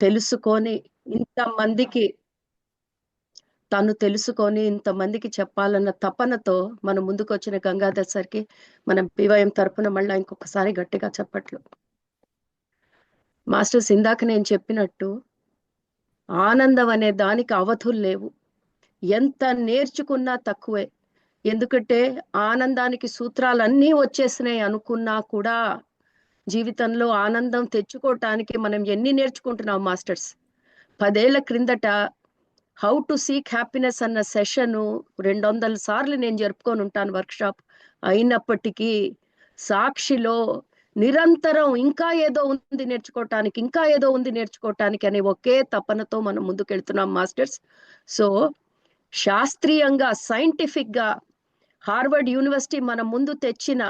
తెలుసుకొని ఇంతమందికి తను తెలుసుకొని ఇంతమందికి చెప్పాలన్న తపనతో మన ముందుకొచ్చిన గంగాధర్ సార్కి మన పివైఎం తరపున మళ్ళీ ఇంకొకసారి గట్టిగా చెప్పట్లు. మాస్టర్స్, ఇందాక నేను చెప్పినట్టు ఆనందం అనే దానికి అవధులు లేవు. ఎంత నేర్చుకున్నా తక్కువే. ఎందుకంటే ఆనందానికి సూత్రాలన్నీ వచ్చేసినాయి అనుకున్నా కూడా జీవితంలో ఆనందం తెచ్చుకోవటానికి మనం ఎన్ని నేర్చుకుంటున్నాం మాస్టర్స్. 10 ఏళ్ల క్రిందట హౌ టు సీక్ హ్యాపీనెస్ అన్న సెషను 200 సార్లు నేను జరుపుకొని ఉంటాను వర్క్షాప్. అయినప్పటికీ సాక్షిలో నిరంతరం ఇంకా ఏదో ఉంది నేర్చుకోవటానికి, ఇంకా ఏదో ఉంది నేర్చుకోవటానికి అనే ఒకే తపనతో మనం ముందుకెళ్తున్నాం మాస్టర్స్. సో శాస్త్రీయంగా, సైంటిఫిక్ గా హార్వర్డ్ యూనివర్సిటీ మన ముందు తెచ్చిన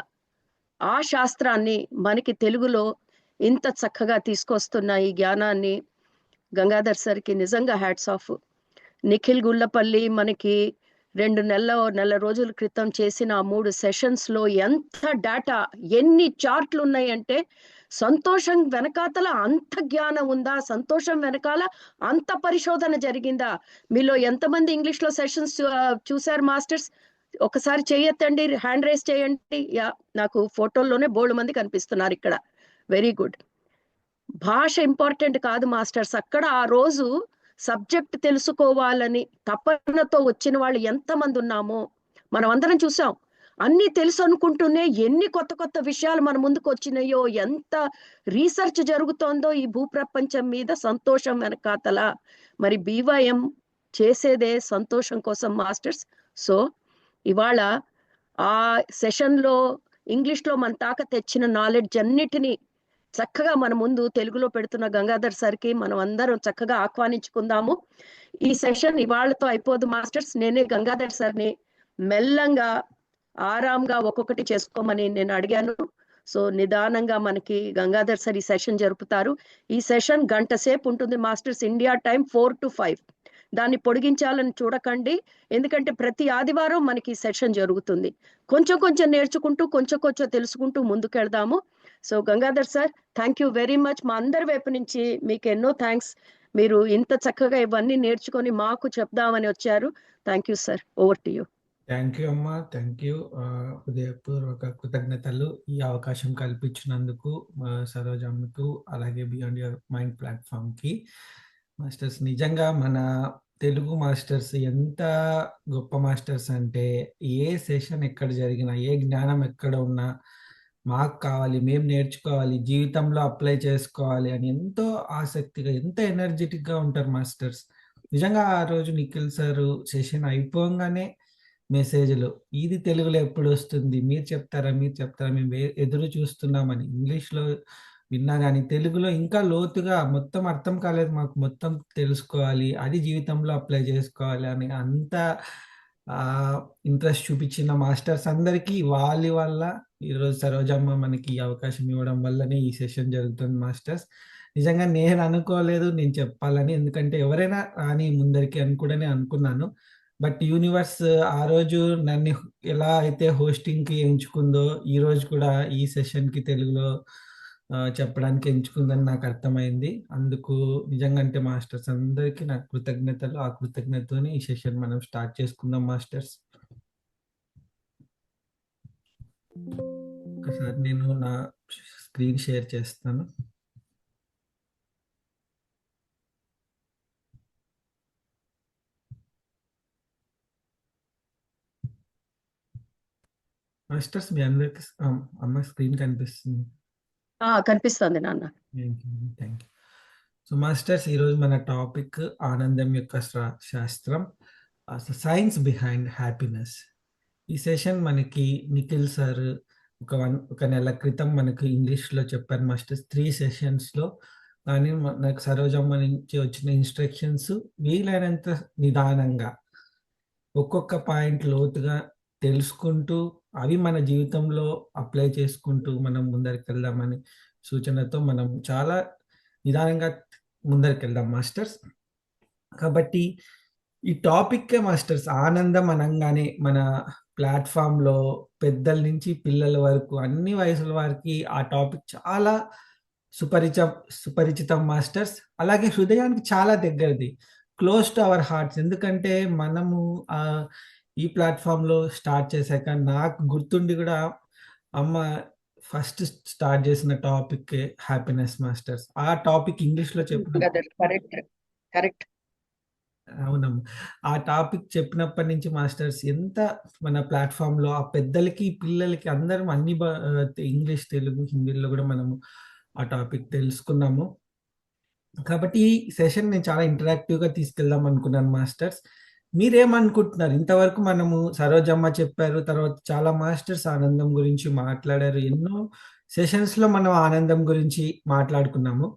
ఆ శాస్త్రాన్ని మనకి తెలుగులో ఇంత చక్కగా తీసుకొస్తున్న ఈ జ్ఞానాన్ని గంగాధర్ సార్కి నిజంగా హ్యాట్స్ ఆఫ్. నిఖిల్ గుళ్ళపల్లి మనకి 2 నెల రోజుల క్రితం చేసిన 3 సెషన్స్ లో ఎంత డేటా, ఎన్ని చార్ట్లు ఉన్నాయంటే సంతోషం వెనకాతల అంత జ్ఞానం ఉందా, సంతోషం వెనకాల అంత పరిశోధన జరిగిందా. మీలో ఎంతమంది ఇంగ్లీష్ లో సెషన్స్ చూశారు మాస్టర్స్? ఒకసారి చేయొద్దండి, హ్యాండ్ రైస్ చేయండి. యా, నాకు ఫోటోల్లోనే బోల్డ్ మంది కనిపిస్తున్నారు ఇక్కడ. Very good. భాష ఇంపార్టెంట్ కాదు మాస్టర్స్. అక్కడ ఆ రోజు సబ్జెక్ట్ తెలుసుకోవాలని తపనతో వచ్చిన వాళ్ళు ఎంతమంది ఉన్నామో మనం అందరం చూసాం. అన్ని తెలుసు అనుకుంటూనే ఎన్ని కొత్త కొత్త విషయాలు మన ముందుకు వచ్చినాయో, ఎంత రీసెర్చ్ జరుగుతోందో ఈ భూప్రపంచం మీద సంతోషం వెనకాతల. మరి బీవైఎం చేసేదే సంతోషం కోసం మాస్టర్స్. సో ఇవాళ ఆ సెషన్లో ఇంగ్లీష్లో మన తాక తెచ్చిన నాలెడ్జ్ అన్నిటినీ చక్కగా మన ముందు తెలుగులో పెడుతున్న గంగాధర్ సార్కి మనం అందరం చక్కగా ఆహ్వానించుకుందాము. ఈ సెషన్ ఇవాళతో అయిపోదు మాస్టర్స్. నేనే గంగాధర్ సార్ని మెల్లంగా ఆరాంగా ఒక్కొక్కటి చేసుకోమని నేను అడిగాను. సో నిదానంగా మనకి గంగాధర్ సార్ ఈ సెషన్ జరుపుతారు. ఈ సెషన్ గంట సేపు ఉంటుంది మాస్టర్స్. India time 4 to 5. దాన్ని పొడిగించాలని చూడకండి, ఎందుకంటే ప్రతి ఆదివారం మనకి సెషన్ జరుగుతుంది. కొంచెం కొంచెం నేర్చుకుంటూ, కొంచెం కొంచెం తెలుసుకుంటూ ముందుకెళ్దాము. So Gangadhar sir, thank you very much. మా అందరి వైపు నుంచి మీకు ఎన్నో థ్యాంక్స్. మీరు ఇంత చక్కగా ఇవన్నీ నేర్చుకొని మాకు చెప్దామని వచ్చారు. Thank you sir. Over to you. Thank you అమ్మా, థ్యాంక్ యూ. హృదయపూర్వక కృతజ్ఞతలు ఈ అవకాశం కల్పించినందుకు సరోజమ్మకు, అలాగే బియాండ్ యువర్ మైండ్ ప్లాట్ఫామ్కి. మాస్టర్స్, నిజంగా మన తెలుగు మాస్టర్స్ ఎంత గొప్ప మాస్టర్స్ అంటే, ఏ సెషన్ ఎక్కడ జరిగినా, ఏ జ్ఞానం ఎక్కడ ఉన్నా మాకు కావాలి, మేము నేర్చుకోవాలి, జీవితంలో అప్లై చేసుకోవాలి అని ఎంతో ఆసక్తిగా, ఎంత ఎనర్జెటిక్గా ఉంటారు మాస్టర్స్. నిజంగా ఆ రోజు నిఖిల్ సార్ సెషన్ అయిపోగానే మెసేజ్లు, ఇది తెలుగులో ఎప్పుడు వస్తుంది, మీరు చెప్తారా, మీరు చెప్తారా, మేము ఎదురు చూస్తున్నామని ఇంగ్లీష్లో విన్నా కానీ తెలుగులో ఇంకా లోతుగా మొత్తం అర్థం కాలేదు మాకు, మొత్తం తెలుసుకోవాలి, అది జీవితంలో అప్లై చేసుకోవాలి అని అంత ఇంట్రెస్ట్ చూపించిన మాస్టర్స్ అందరికీ వాళ్ళ వల్ల ఈరోజు సరోజమ్మ మనకి ఈ అవకాశం ఇవ్వడం వల్లనే ఈ సెషన్ జరుగుతుంది మాస్టర్స్. నిజంగా నేను అనుకోలేదు నేను చెప్పాలని, ఎందుకంటే ఎవరైనా రాని ముందరికి అని కూడా నేను అనుకున్నాను. బట్ యూనివర్స్ ఆ రోజు నన్ను ఎలా అయితే హోస్టింగ్కి ఎంచుకుందో, ఈ రోజు కూడా ఈ సెషన్కి తెలుగులో చెప్పడానికి ఎంచుకుందని నాకు అర్థమైంది. అందుకు నిజంగా అంటే మాస్టర్స్ అందరికీ నాకు కృతజ్ఞతలు. ఆ కృతజ్ఞతతోనే ఈ సెషన్ మనం స్టార్ట్ చేసుకుందాం మాస్టర్స్. ఒకసారి నేను నా స్క్రీన్ షేర్ చేస్తాను. మాస్టర్స్ మీ అందరికి అమ్మ స్క్రీన్ కనిపిస్తుంది? కనిపిస్తుంది నాన్న. Thank you. సో మాస్టర్స్, ఈరోజు మన టాపిక్ ఆనందం యొక్క శాస్త్రం, సైన్స్ బిహైండ్ హ్యాపీనెస్. ఈ సెషన్ మనకి నిఖిల్ సార్ ఒక నెల క్రితం మనకి ఇంగ్లీష్లో చెప్పారు మాస్టర్స్, 3 సెషన్స్లో. కానీ నాకు సరోజమ్మ నుంచి వచ్చిన ఇన్స్ట్రక్షన్స్ వీలైనంత నిదానంగా ఒక్కొక్క పాయింట్ లోతుగా తెలుసుకుంటూ అవి మన జీవితంలో అప్లై చేసుకుంటూ మనం ముందరికి వెళ్దామని సూచనతో మనం చాలా నిదానంగా ముందరికి వెళ్దాం మాస్టర్స్. కాబట్టి ఈ టాపిక్కే మాస్టర్స్ ఆనందం అనగానే మన ప్లాట్ఫామ్లో పెద్దల నుంచి పిల్లల వరకు అన్ని వయసుల వారికి ఆ టాపిక్ చాలా సుపరిచ సుపరిచితం మాస్టర్స్. అలాగే హృదయానికి చాలా దగ్గరది. Close to our hearts. ఎందుకంటే మనము ఈ ప్లాట్‌ఫార్మ్‌లో స్టార్ట్ చేశాక నాకు గుర్తుండి గూడా అమ్మ ఫస్ట్ స్టార్ట్ చేసిన టాపిక్కే హ్యాపీనెస్ మాస్టర్స్. ఆ టాపిక్ ఇంగ్లీష్‌లో చెప్పినప్పుడు గదర్ కరెక్ట్. కరెక్ట్. అవునమ్మా. ఆ టాపిక్ చెప్పినప్పటి నుంచి మాస్టర్స్ ఎంత మన ప్లాట్‌ఫార్మ్‌లో ఆ పెద్దలకి, పిల్లలకి అందరం అన్ని ఇంగ్లీష్, తెలుగు, హిందీలో గూడా మనము ఆ టాపిక్ తెలుసుకున్నాము. కాబట్టి ఈ సెషన్ నేను చాలా ఇంటరాక్టివ్‌గా తీసుకెళ్దాం అనుకున్నాను మాస్టర్స్. మీరేమనుకుంటున్నారు? ఇంతవరకు మనము సరోజమ్మ చెప్పారు. తర్వాత చాలా మాస్టర్స్ ఆనందం గురించి మాట్లాడారు. ఎన్నో సెషన్స్‌లో మనం ఆనందం గురించి మాట్లాడుకున్నాము.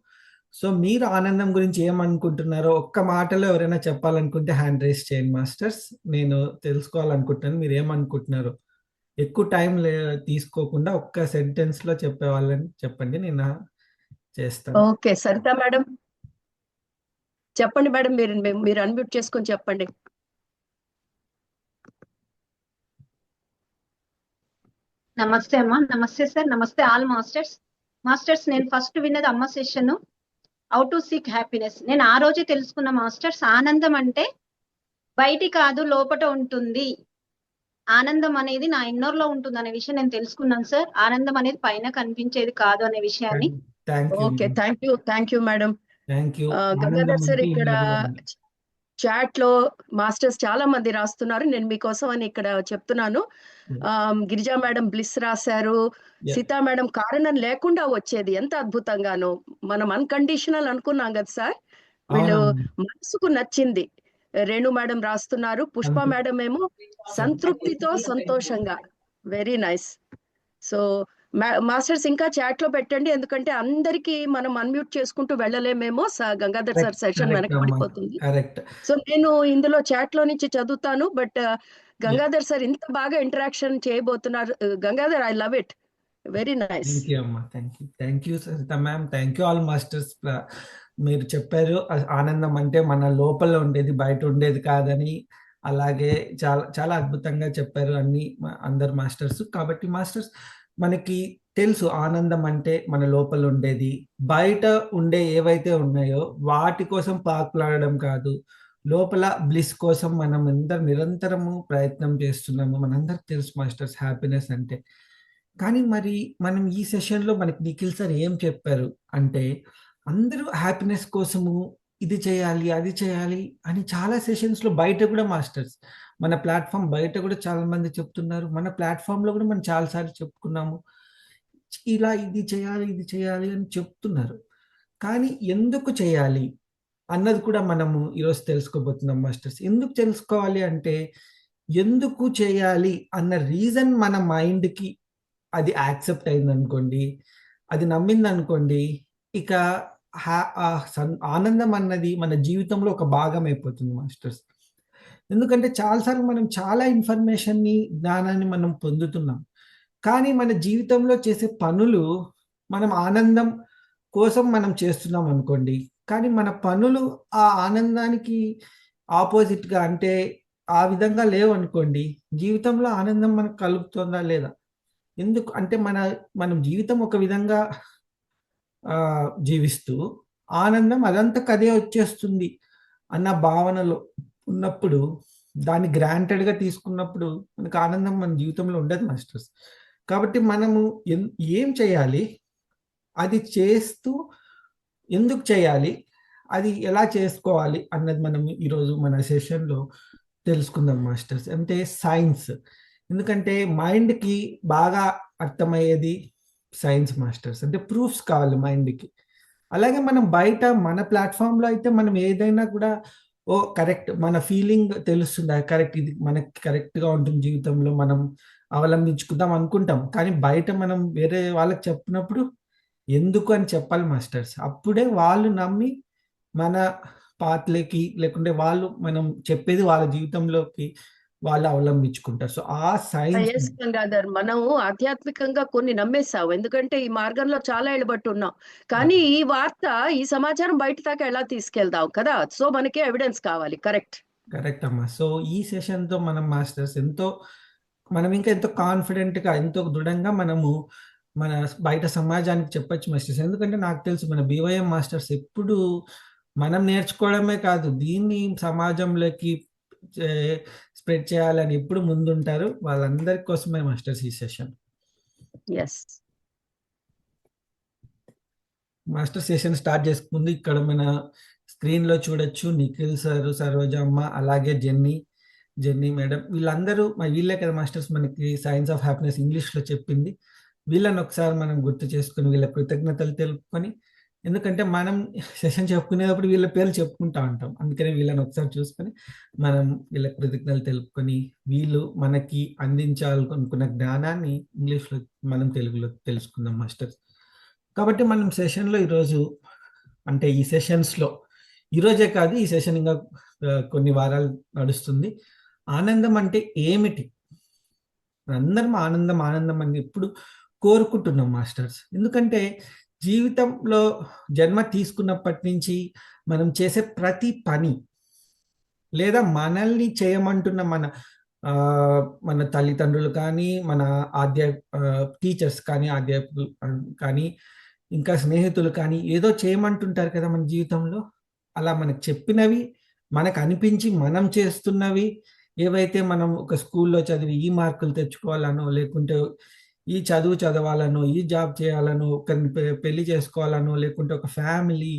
సో, మీరు ఆనందం గురించి ఏమనుకుంటున్నారో ఒక్క మాటలో ఎవరైనా చెప్పాలనుకుంటే హ్యాండ్ రైజ్ చేయండి మాస్టర్స్. నేను తెలుసుకోవాలనుకుంటున్నాను. మీరేమనుకుంటున్నారో? ఎక్కువ టైం తీసుకోకుండా ఒక్క సెంటెన్స్‌లో చెప్పేవాళ్ళని చెప్పండి. నేను చేస్తాను. ఓకే. సరిత మేడం చెప్పండి మేడం. మీరు అన్మ్యూట్ చేసుకొని చెప్పండి. నమస్తే అమ్మా. నమస్తే సార్. నమస్తే ఆల్ మాస్టర్స్. మాస్టర్స్ నేను ఫస్ట్ విన్నది అమ్మ session how to seek happiness. నేను ఆ రోజే తెలుసుకున్న మాస్టర్స్, ఆనందం అంటే బయటి కాదు లోపట ఉంటుంది. ఆనందం అనేది నా ఇన్నర్ లో ఉంటుంది అనే విషయం నేను తెలుసుకున్నాను సార్. ఆనందం అనేది పైన కనిపించేది కాదు అనే విషయాన్ని. Thank you. Okay. Thank you madam. Thank you. ఆనందం గంగాధర్ సార్ అంటే ఇక్కడ ఇన్నర్‌లో ఉంది. చాట్ లో మాస్టర్స్ చాలా మంది రాస్తున్నారు. నేను మీకోసం అని ఇక్కడ చెప్తున్నాను. గిరిజా మేడం బ్లిస్ రాశారు. యాహ్! సీతా మేడం కారణం లేకుండా వచ్చేది ఎంత అద్భుతంగానో. మనం అన్కండిషనల్ అనుకున్నాం కదా సార్. వీళ్ళు అవునమ్మా. మనసుకు నచ్చింది. రేణు మేడం రాస్తున్నారు. పుష్ప సంతృప్తి. మేడం ఏమో సంతృప్తితో సంతోషంగా. Very nice. సో మాస్టర్స్ ఇంకా చాట్ లో పెట్టండి. ఎందుకంటే అందరికి మనం అన్మ్యూట్ చేసుకుంటూ వెళ్ళలేమేమో. Gangadhar sir correct. Session correct వెనక్కి అమ్మా. పడిపోతుంది. కరెక్ట్. సో నేను ఇందులో చాట్ లో నుంచి చదువుతాను. బట్ గంగాధర్ సార్ ఇంత బాగా ఇంటరాక్షన్ చేయబోతున్నారు. Gangadhar I love it. Very nice. Thank you అమ్మా. Thank you. Thank you Saritha ma'am. Thank you all masters. మీరు చెప్పారు ఆనందం అంటే మన లోపల ఉండేది, బయట ఉండేది కాదని. అలాగే చాలా చాలా అద్భుతంగా చెప్పారు అన్ని అందరు మాస్టర్స్. కాబట్టి మాస్టర్స్ మనకి తెలుసు ఆనందం అంటే మన లోపల ఉండేది. బయట ఉండే ఏవైతే ఉన్నాయో వాటి కోసం పాకులాడడం కాదు. లోపల బ్లిస్ కోసం మనం అందరం నిరంతరము ప్రయత్నం చేస్తున్నాము. మనందరికి తెలుసు మాస్టర్స్ హ్యాపీనెస్ అంటే. కానీ మరి మనం ఈ సెషన్‌లో మనకి నిఖిల్ సార్ ఏం చెప్పారు అంటే, అందరూ హ్యాపీనెస్ కోసము ఇది చేయాలి, అది చేయాలి అని చాలా సెషన్స్‌లో బయట కూడా మాస్టర్స్, మన ప్లాట్‌ఫార్మ్ బయట కూడా చాలా మంది చెప్తున్నారు. మన ప్లాట్‌ఫార్మ్‌లో కూడా మనం చాలా సార్లు చెప్పుకున్నాము. ఇలా ఇది చేయాలి, ఇది చేయాలి అని చెప్తున్నారు. కానీ ఎందుకు చేయాలి అన్నది కూడా మనము ఈరోజు తెలుసుకోబోతున్నాం మాస్టర్స్. ఎందుకు తెలుసుకోవాలి అంటే, ఎందుకు చేయాలి అన్న రీజన్ మన మైండ్‌కి అది యాక్సెప్ట్ అయిందనుకోండి, అది నమ్మిందనుకోండి, ఇక ఆనందం అన్నది మన జీవితంలో ఒక భాగం అయిపోతుంది మాస్టర్స్. ఎందుకంటే చాలా సార్లు మనం చాలా ఇన్ఫర్మేషన్‌ని, జ్ఞానాన్ని మనం పొందుతున్నాం. కానీ మన జీవితంలో చేసే పనులు మనం ఆనందం కోసం మనం చేస్తున్నాం అనుకోండి. కానీ మన పనులు ఆ ఆనందానికి ఆపోజిట్‌గా అంటే ఆ విధంగా లేవనుకోండి, జీవితంలో ఆనందం మనకు కలుగుతుందా లేదా? ఎందుకు అంటే మనం జీవితం ఒక విధంగా జీవిస్తూ ఆనందం అదంతకదే వచ్చేస్తుంది అన్న భావనలో ఉన్నప్పుడు, దాన్ని గ్రాంటెడ్‌గా తీసుకున్నప్పుడు మనకు ఆనందం మన జీవితంలో ఉండదు మాస్టర్స్. కాబట్టి మనము ఏం చేయాలి? అది చేస్తూ ఎందుకు చేయాలి? అది ఎలా చేసుకోవాలి? అన్నది మనం ఈరోజు మన సెషన్‌లో తెలుసుకుందాం మాస్టర్స్. అంటే సైన్స్. ఎందుకంటే మైండ్‌కి బాగా అర్థమయ్యేది సైన్స్ మాస్టర్స్. అంటే ప్రూఫ్స్ కావాలి మైండ్‌కి. అలాగే మనం బయట మన ప్లాట్‌ఫార్మ్‌లో అయితే మనం ఏదైనా కూడా ఓహ్! కరెక్ట్ మన ఫీలింగ్ తెలుస్తుంది. కరెక్ట్ ఇది మనకి కరెక్ట్‌గా ఉంటుంది జీవితంలో మనం అవలంబించుకుందాం అనుకుంటాం. కానీ బయట మనం వేరే వాళ్ళకి చెప్పినప్పుడు ఎందుకు అని చెప్పాలి మాస్టర్స్. అప్పుడే వాళ్ళు నమ్మి మన పాత్‌లకి లేకుంటే వాళ్ళు మనం చెప్పేది వాళ్ళ జీవితంలోకి వాళ్ళు అవలంబించుకుంటారు. సో, ఆ సైన్స్ ఎస్ గంగాధర్. మనము ఆధ్యాత్మికంగా కొన్ని నమ్మేసాం. ఎందుకంటే ఈ మార్గంలో చాలా ఏళ్ళు బట్టి ఉన్నాం. కానీ ఈ వార్త, ఈ సమాచారం బయట దాకా ఎలా తీసుకెళ్దాం కదా! సో మనకి ఎవిడెన్స్ కావాలి. కరెక్ట్. కరెక్ట్ అమ్మా. సో, ఈ సెషన్‌తో మనం మాస్టర్స్ మనం ఇంకా ఎంతో కాన్ఫిడెంట్‌గా, ఎంతో దృఢంగా మనము మన బయట సమాజానికి చెప్పొచ్చు మాస్టర్స్. ఎందుకంటే నాకు తెలుసు మన BYM మాస్టర్స్ ఎప్పుడు మనం నేర్చుకోవడమే కాదు, దీన్ని సమాజంలోకి స్ప్రెడ్ చేయాలని ఎప్పుడు ముందుంటారు. వాళ్ళందరి కోసమే మాస్టర్స్ ఈ session. Yes. Master session start చేసుకుంది ఇక్కడ మన స్క్రీన్ లో చూడొచ్చు. నిఖిల్ సార్, సరోజమ్మ, అలాగే జెన్నీ మేడం, వీళ్ళందరూ వీళ్ళే కదా మాస్టర్స్ మనకి సైన్స్ ఆఫ్ హ్యాపీనెస్ ఇంగ్లీష్ లో చెప్పింది. వీళ్ళని ఒకసారి మనం గుర్తు చేసుకుని వీళ్ళ కృతజ్ఞతలు తెలుపుకొని, ఎందుకంటే మనం సెషన్ చెప్పుకునేటప్పుడు వీళ్ళ పేర్లు చెప్పుకుంటా ఉంటాం, అందుకని వీళ్ళని ఒకసారి చూసుకొని మనం వీళ్ళ కృతజ్ఞతలు తెలుపుకొని వీళ్ళు మనకి అందించాలనుకున్న జ్ఞానాన్ని ఇంగ్లీష్లో మనం తెలుగులో తెలుసుకుందాం మాస్టర్స్. కాబట్టి మనం సెషన్లో ఈరోజు, అంటే ఈ సెషన్స్లో ఈరోజే కాదు, ఈ సెషన్ ఇంకా కొన్ని వారాలు నడుస్తుంది. ఆనందం అంటే ఏమిటి? అందరం ఆనందం ఆనందం అని ఎప్పుడు కోరుకుంటున్నాం మాస్టర్స్. ఎందుకంటే జీవితంలో జన్మ తీసుకున్నప్పటి నుంచి మనం చేసే ప్రతి పని, లేదా మనల్ని చేయమంటున్న మన తల్లిదండ్రులు కానీ, మన టీచర్స్ కానీ, అధ్యాపకులు కానీ, ఇంకా స్నేహితులు కానీ ఏదో చేయమంటుంటారు కదా మన జీవితంలో. అలా మనకు చెప్పినవి, మనకు అనిపించి మనం చేస్తున్నవి ఏవైతే మనం ఒక స్కూల్లో చదివి ఈ మార్కులు తెచ్చుకోవాలనో, లేకుంటే ఈ చదువు చదవాలనో, ఈ జాబ్ చేయాలనో, ఒకరిని పెళ్లి చేసుకోవాలనో, లేకుంటే ఒక ఫ్యామిలీ,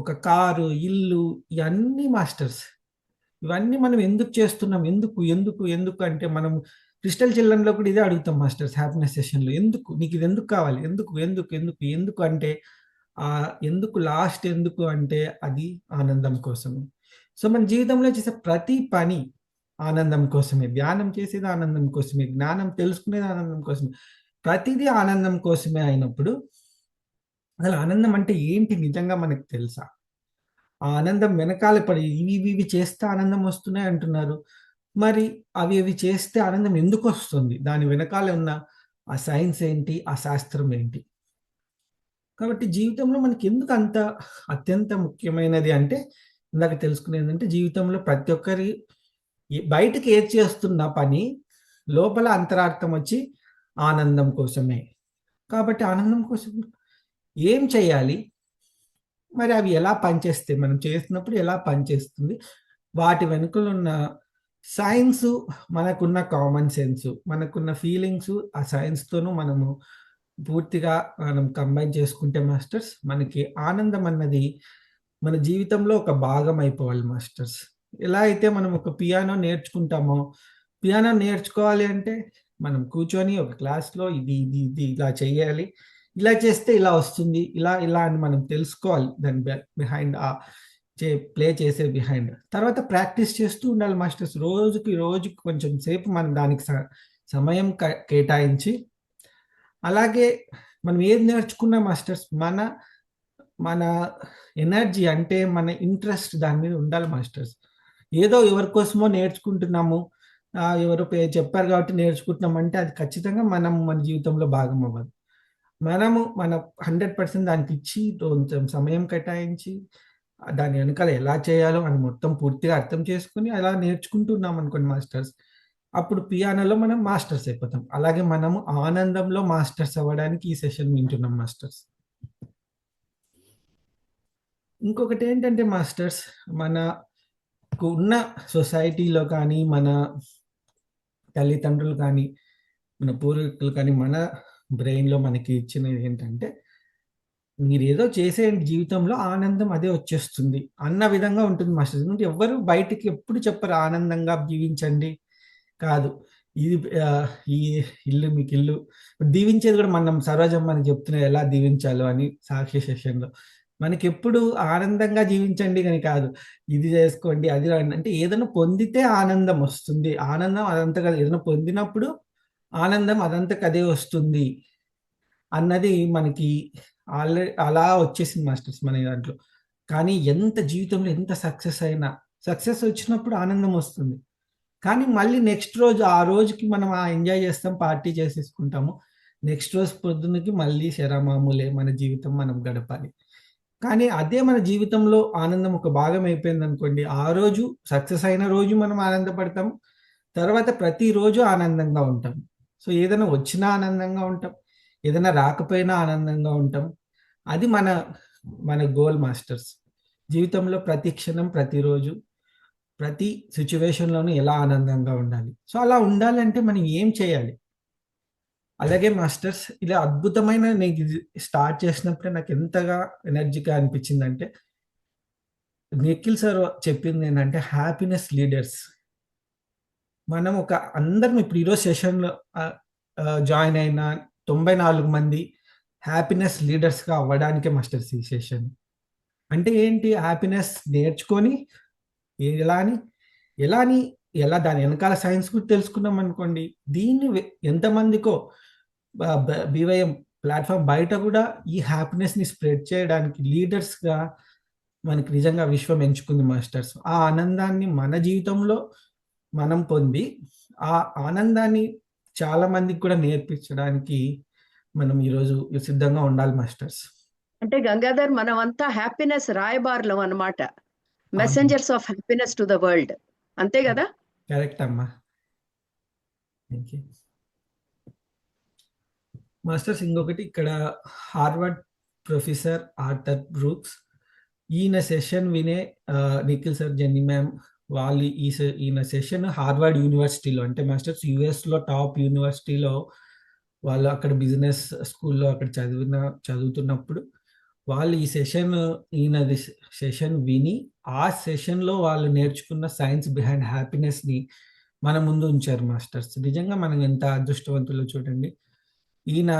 ఒక కారు, ఇల్లు, ఇవన్నీ మాస్టర్స్, ఇవన్నీ మనం ఎందుకు చేస్తున్నాం? ఎందుకు అంటే మనం క్రిస్టల్ చిల్డ్రన్లో కూడా ఇదే అడుగుతాం మాస్టర్స్ హ్యాపీనెస్ సెషన్లో. ఎందుకు నీకు ఇది ఎందుకు కావాలి? ఎందుకు అంటే ఎందుకు, లాస్ట్ ఎందుకు అంటే అది ఆనందం కోసమే. సో మన జీవితంలో చేసే ప్రతి పని ఆనందం కోసమే, ధ్యానం చేసేది ఆనందం కోసమే, జ్ఞానం తెలుసుకునేది ఆనందం కోసమే, ప్రతిదీ ఆనందం కోసమే అయినప్పుడు అసలు ఆనందం అంటే ఏంటి నిజంగా మనకు తెలుసా? ఆ ఆనందం వెనకాల పడి ఇవి చేస్తే ఆనందం వస్తున్నాయి అంటున్నారు. మరి అవి చేస్తే ఆనందం ఎందుకు వస్తుంది? దాని వెనకాల ఉన్న ఆ సైన్స్ ఏంటి? ఆ శాస్త్రం ఏంటి? కాబట్టి జీవితంలో మనకి ఎందుకు అంత అత్యంత ముఖ్యమైనది అంటే, ఇందాక తెలుసుకునేది అంటే, జీవితంలో ప్రతి ఒక్కరి బయటకి ఏది చేస్తున్న పని లోపల అంతరార్థం వచ్చి ఆనందం కోసమే. కాబట్టి ఆనందం కోసం ఏం చేయాలి? మరి అవి ఎలా పనిచేస్తాయి? మనం చేస్తున్నప్పుడు ఎలా పనిచేస్తుంది? వాటి వెనుకలు ఉన్న సైన్సు, మనకున్న కామన్ సెన్సు, మనకున్న ఫీలింగ్స్, ఆ సైన్స్తోనూ మనం కంబైన్ చేసుకుంటే మాస్టర్స్, మనకి ఆనందం అన్నది మన జీవితంలో ఒక భాగం అయిపోవాలి మాస్టర్స్. ఎలా అయితే మనం ఒక పియానో నేర్చుకుంటామో, పియానో నేర్చుకోవాలి అంటే మనం కూర్చొని ఒక క్లాస్లో ఇది ఇలా చేయాలి, ఇలా చేస్తే ఇలా వస్తుంది, ఇలా అని మనం తెలుసుకోవాలి. దాని బిహైండ్ ప్లే చేసే బిహైండ్ తర్వాత ప్రాక్టీస్ చేస్తూ ఉండాలి మాస్టర్స్. రోజుకి కొంచెం సేపు మనం దానికి సమయం కేటాయించి, అలాగే మనం ఏది నేర్చుకున్నా మాస్టర్స్ మన ఎనర్జీ, అంటే మన ఇంట్రెస్ట్ దాని మీద ఉండాలి మాస్టర్స్. ఏదో ఎవరి కోసమో నేర్చుకుంటున్నాము, ఎవరో చెప్పారు కాబట్టి నేర్చుకుంటున్నాం అంటే అది ఖచ్చితంగా మన జీవితంలో భాగం అవ్వదు. మనము మన 100% దానికి ఇచ్చి, కొంచెం సమయం కేటాయించి, దాని వెనకాల ఎలా చేయాలో అని మొత్తం పూర్తిగా అర్థం చేసుకుని అలా నేర్చుకుంటున్నాం అనుకోండి మాస్టర్స్, అప్పుడు పియానోలో మనం మాస్టర్స్ అయిపోతాం. అలాగే మనము ఆనందంలో మాస్టర్స్ అవ్వడానికి ఈ సెషన్ వింటున్నాం మాస్టర్స్. ఇంకొకటి ఏంటంటే మాస్టర్స్, మనకు ఉన్న సొసైటీలో కానీ, మన తల్లిదండ్రులు కానీ, మన పూర్వీకులు కానీ, మన బ్రెయిన్లో మనకి ఇచ్చినది ఏంటంటే, మీరు ఏదో చేసేయండి, జీవితంలో ఆనందం అదే వచ్చేస్తుంది అన్న విధంగా ఉంటుంది మాస్టర్స్. ఎందుకంటే ఎవరు బయటికి ఎప్పుడు చెప్పరు ఆనందంగా జీవించండి, కాదు. ఇది ఈ ఇల్లు మీకు ఇల్లు దీవించేది కూడా మనం సరోజం మనకి చెప్తున్నారు ఎలా దీవించాలో అని సాక్షి సెషన్లో. మనకి ఎప్పుడు ఆనందంగా జీవించండి అని కాదు, ఇది చేసుకోండి అది అంటే ఏదైనా పొందితే ఆనందం వస్తుంది. ఆనందం అదంతా కాదు, ఏదైనా పొందినప్పుడు ఆనందం అదంతకు అదే వస్తుంది అన్నది మనకి ఆల్రెడీ అలా వచ్చేసింది మాస్టర్స్ మన దాంట్లో. కానీ ఎంత జీవితంలో ఎంత సక్సెస్ వచ్చినప్పుడు ఆనందం వస్తుంది, కానీ మళ్ళీ నెక్స్ట్ రోజు ఆ రోజుకి మనం ఎంజాయ్ చేస్తాం, పార్టీ చేసేసుకుంటాము. నెక్స్ట్ రోజు పొద్దున్నకి మళ్ళీ శరమామూలే మన జీవితం మనం గడపాలి. కానీ అదే మన జీవితంలో ఆనందం ఒక భాగం అయిపోయింది అనుకోండి, ఆ రోజు సక్సెస్ అయిన రోజు మనం ఆనందపడతాం, తర్వాత ప్రతిరోజు ఆనందంగా ఉంటాం. సో ఏదైనా వచ్చినా ఆనందంగా ఉంటాం, ఏదైనా రాకపోయినా ఆనందంగా ఉంటాం. అది మన మన గోల్ మాస్టర్స్. జీవితంలో ప్రతి క్షణం, ప్రతిరోజు, ప్రతి సిచ్యువేషన్‌లోనూ ఎలా ఆనందంగా ఉండాలి. సో, అలా ఉండాలంటే మనం ఏం చేయాలి? అలాగే మాస్టర్స్ ఇలా అద్భుతమైన నేను ఇది స్టార్ట్ చేసినప్పుడే నాకు ఎంతగా ఎనర్జీగా అనిపించిందంటే, నిఖిల్ సార్ చెప్పింది ఏంటంటే హ్యాపీనెస్ లీడర్స్. మనం ఒక అందరం ఇప్పుడు ఈరోజు సెషన్‌లో జాయిన్ అయిన 94 మంది హ్యాపీనెస్ లీడర్స్‌గా అవ్వడానికే మాస్టర్స్ ఈ సెషన్. అంటే ఏంటి? హ్యాపీనెస్ నేర్చుకొని ఎలా అని, ఎలా అని, ఎలా దాని వెనకాల సైన్స్ కూడా తెలుసుకున్నాం అనుకోండి. దీన్ని ఎంతమందికో బీవైఎం ప్లాట్‌ఫార్మ్ బయట కూడా ఈ హ్యాపీనెస్‌ని స్ప్రెడ్ చేయడానికి లీడర్స్‌గా మనకి నిజంగా విశ్వం ఎంచుకుంది మాస్టర్స్. ఆ ఆనందాన్ని మన జీవితంలో మనం పొంది, ఆ ఆనందాన్ని చాలా మందికి కూడా నేర్పించడానికి మనం ఈరోజు సిద్ధంగా ఉండాలి మాస్టర్స్. అంటే గంగాధర్, మనమంతా హ్యాపీనెస్ రాయబారులం అన్నమాట. అవును. Messengers of happiness to the world. అంతే కదా? కరెక్ట్ అమ్మా. Thank you. మాస్టర్స్ ఇంకొకటి ఇక్కడ హార్వర్డ్ ప్రొఫెసర్ ఆర్థర్ బ్రూక్స్ ఈయన సెషన్ వినే నిఖిల్ సార్, జెన్నీ మ్యామ్ వాళ్ళు ఈయన సెషన్ హార్వర్డ్ యూనివర్సిటీలో, అంటే మాస్టర్స్ యుఎస్లో టాప్ యూనివర్సిటీలో వాళ్ళు అక్కడ బిజినెస్ స్కూల్లో అక్కడ చదువుతున్నప్పుడు వాళ్ళు ఈ ఈయనది సెషన్ విని ఆ సెషన్లో వాళ్ళు నేర్చుకున్న సైన్స్ బిహైండ్ హ్యాపీనెస్ని మన ముందు ఉంచారు మాస్టర్స్. నిజంగా మనం ఎంత అదృష్టవంతులో చూడండి. ఈయన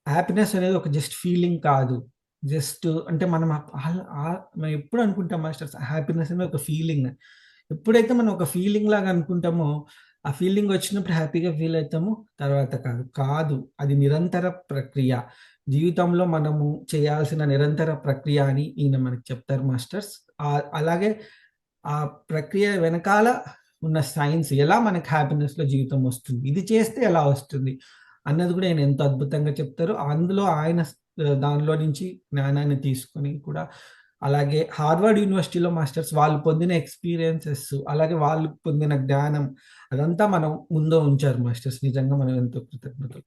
హ్యాపీనెస్ అనేది ఒక జస్ట్ ఫీలింగ్ కాదు. జస్ట్ అంటే మనం మనం ఎప్పుడు అనుకుంటాం మాస్టర్స్ హ్యాపీనెస్ అనేది ఒక ఫీలింగ్. ఎప్పుడైతే మనం ఒక ఫీలింగ్ లాగా అనుకుంటామో, ఆ ఫీలింగ్ వచ్చినప్పుడు హ్యాపీగా ఫీల్ అవుతాము. తర్వాత కాదు. అది నిరంతర ప్రక్రియ. జీవితంలో మనము చేయాల్సిన నిరంతర ప్రక్రియ అని ఈయన మనకు చెప్తారు మాస్టర్స్. అలాగే ఆ ప్రక్రియ వెనకాల ఉన్న సైన్స్ ఎలా మనకు హ్యాపీనెస్‌లో జీవితం వస్తుంది. ఇది చేస్తే ఎలా వస్తుంది అన్నది కూడా ఆయన ఎంతో అద్భుతంగా చెప్తారు. అందులో ఆయన దానిలో నుంచి జ్ఞానాన్ని తీసుకొని కూడా అలాగే హార్వర్డ్ యూనివర్సిటీలో మాస్టర్స్ వాళ్ళు పొందిన ఎక్స్‌పీరియన్సెస్, అలాగే వాళ్ళు పొందిన జ్ఞానం అదంతా మనం ముందు ఉంచారు మాస్టర్స్. నిజంగా మనం ఎంతో కృతజ్ఞతలు.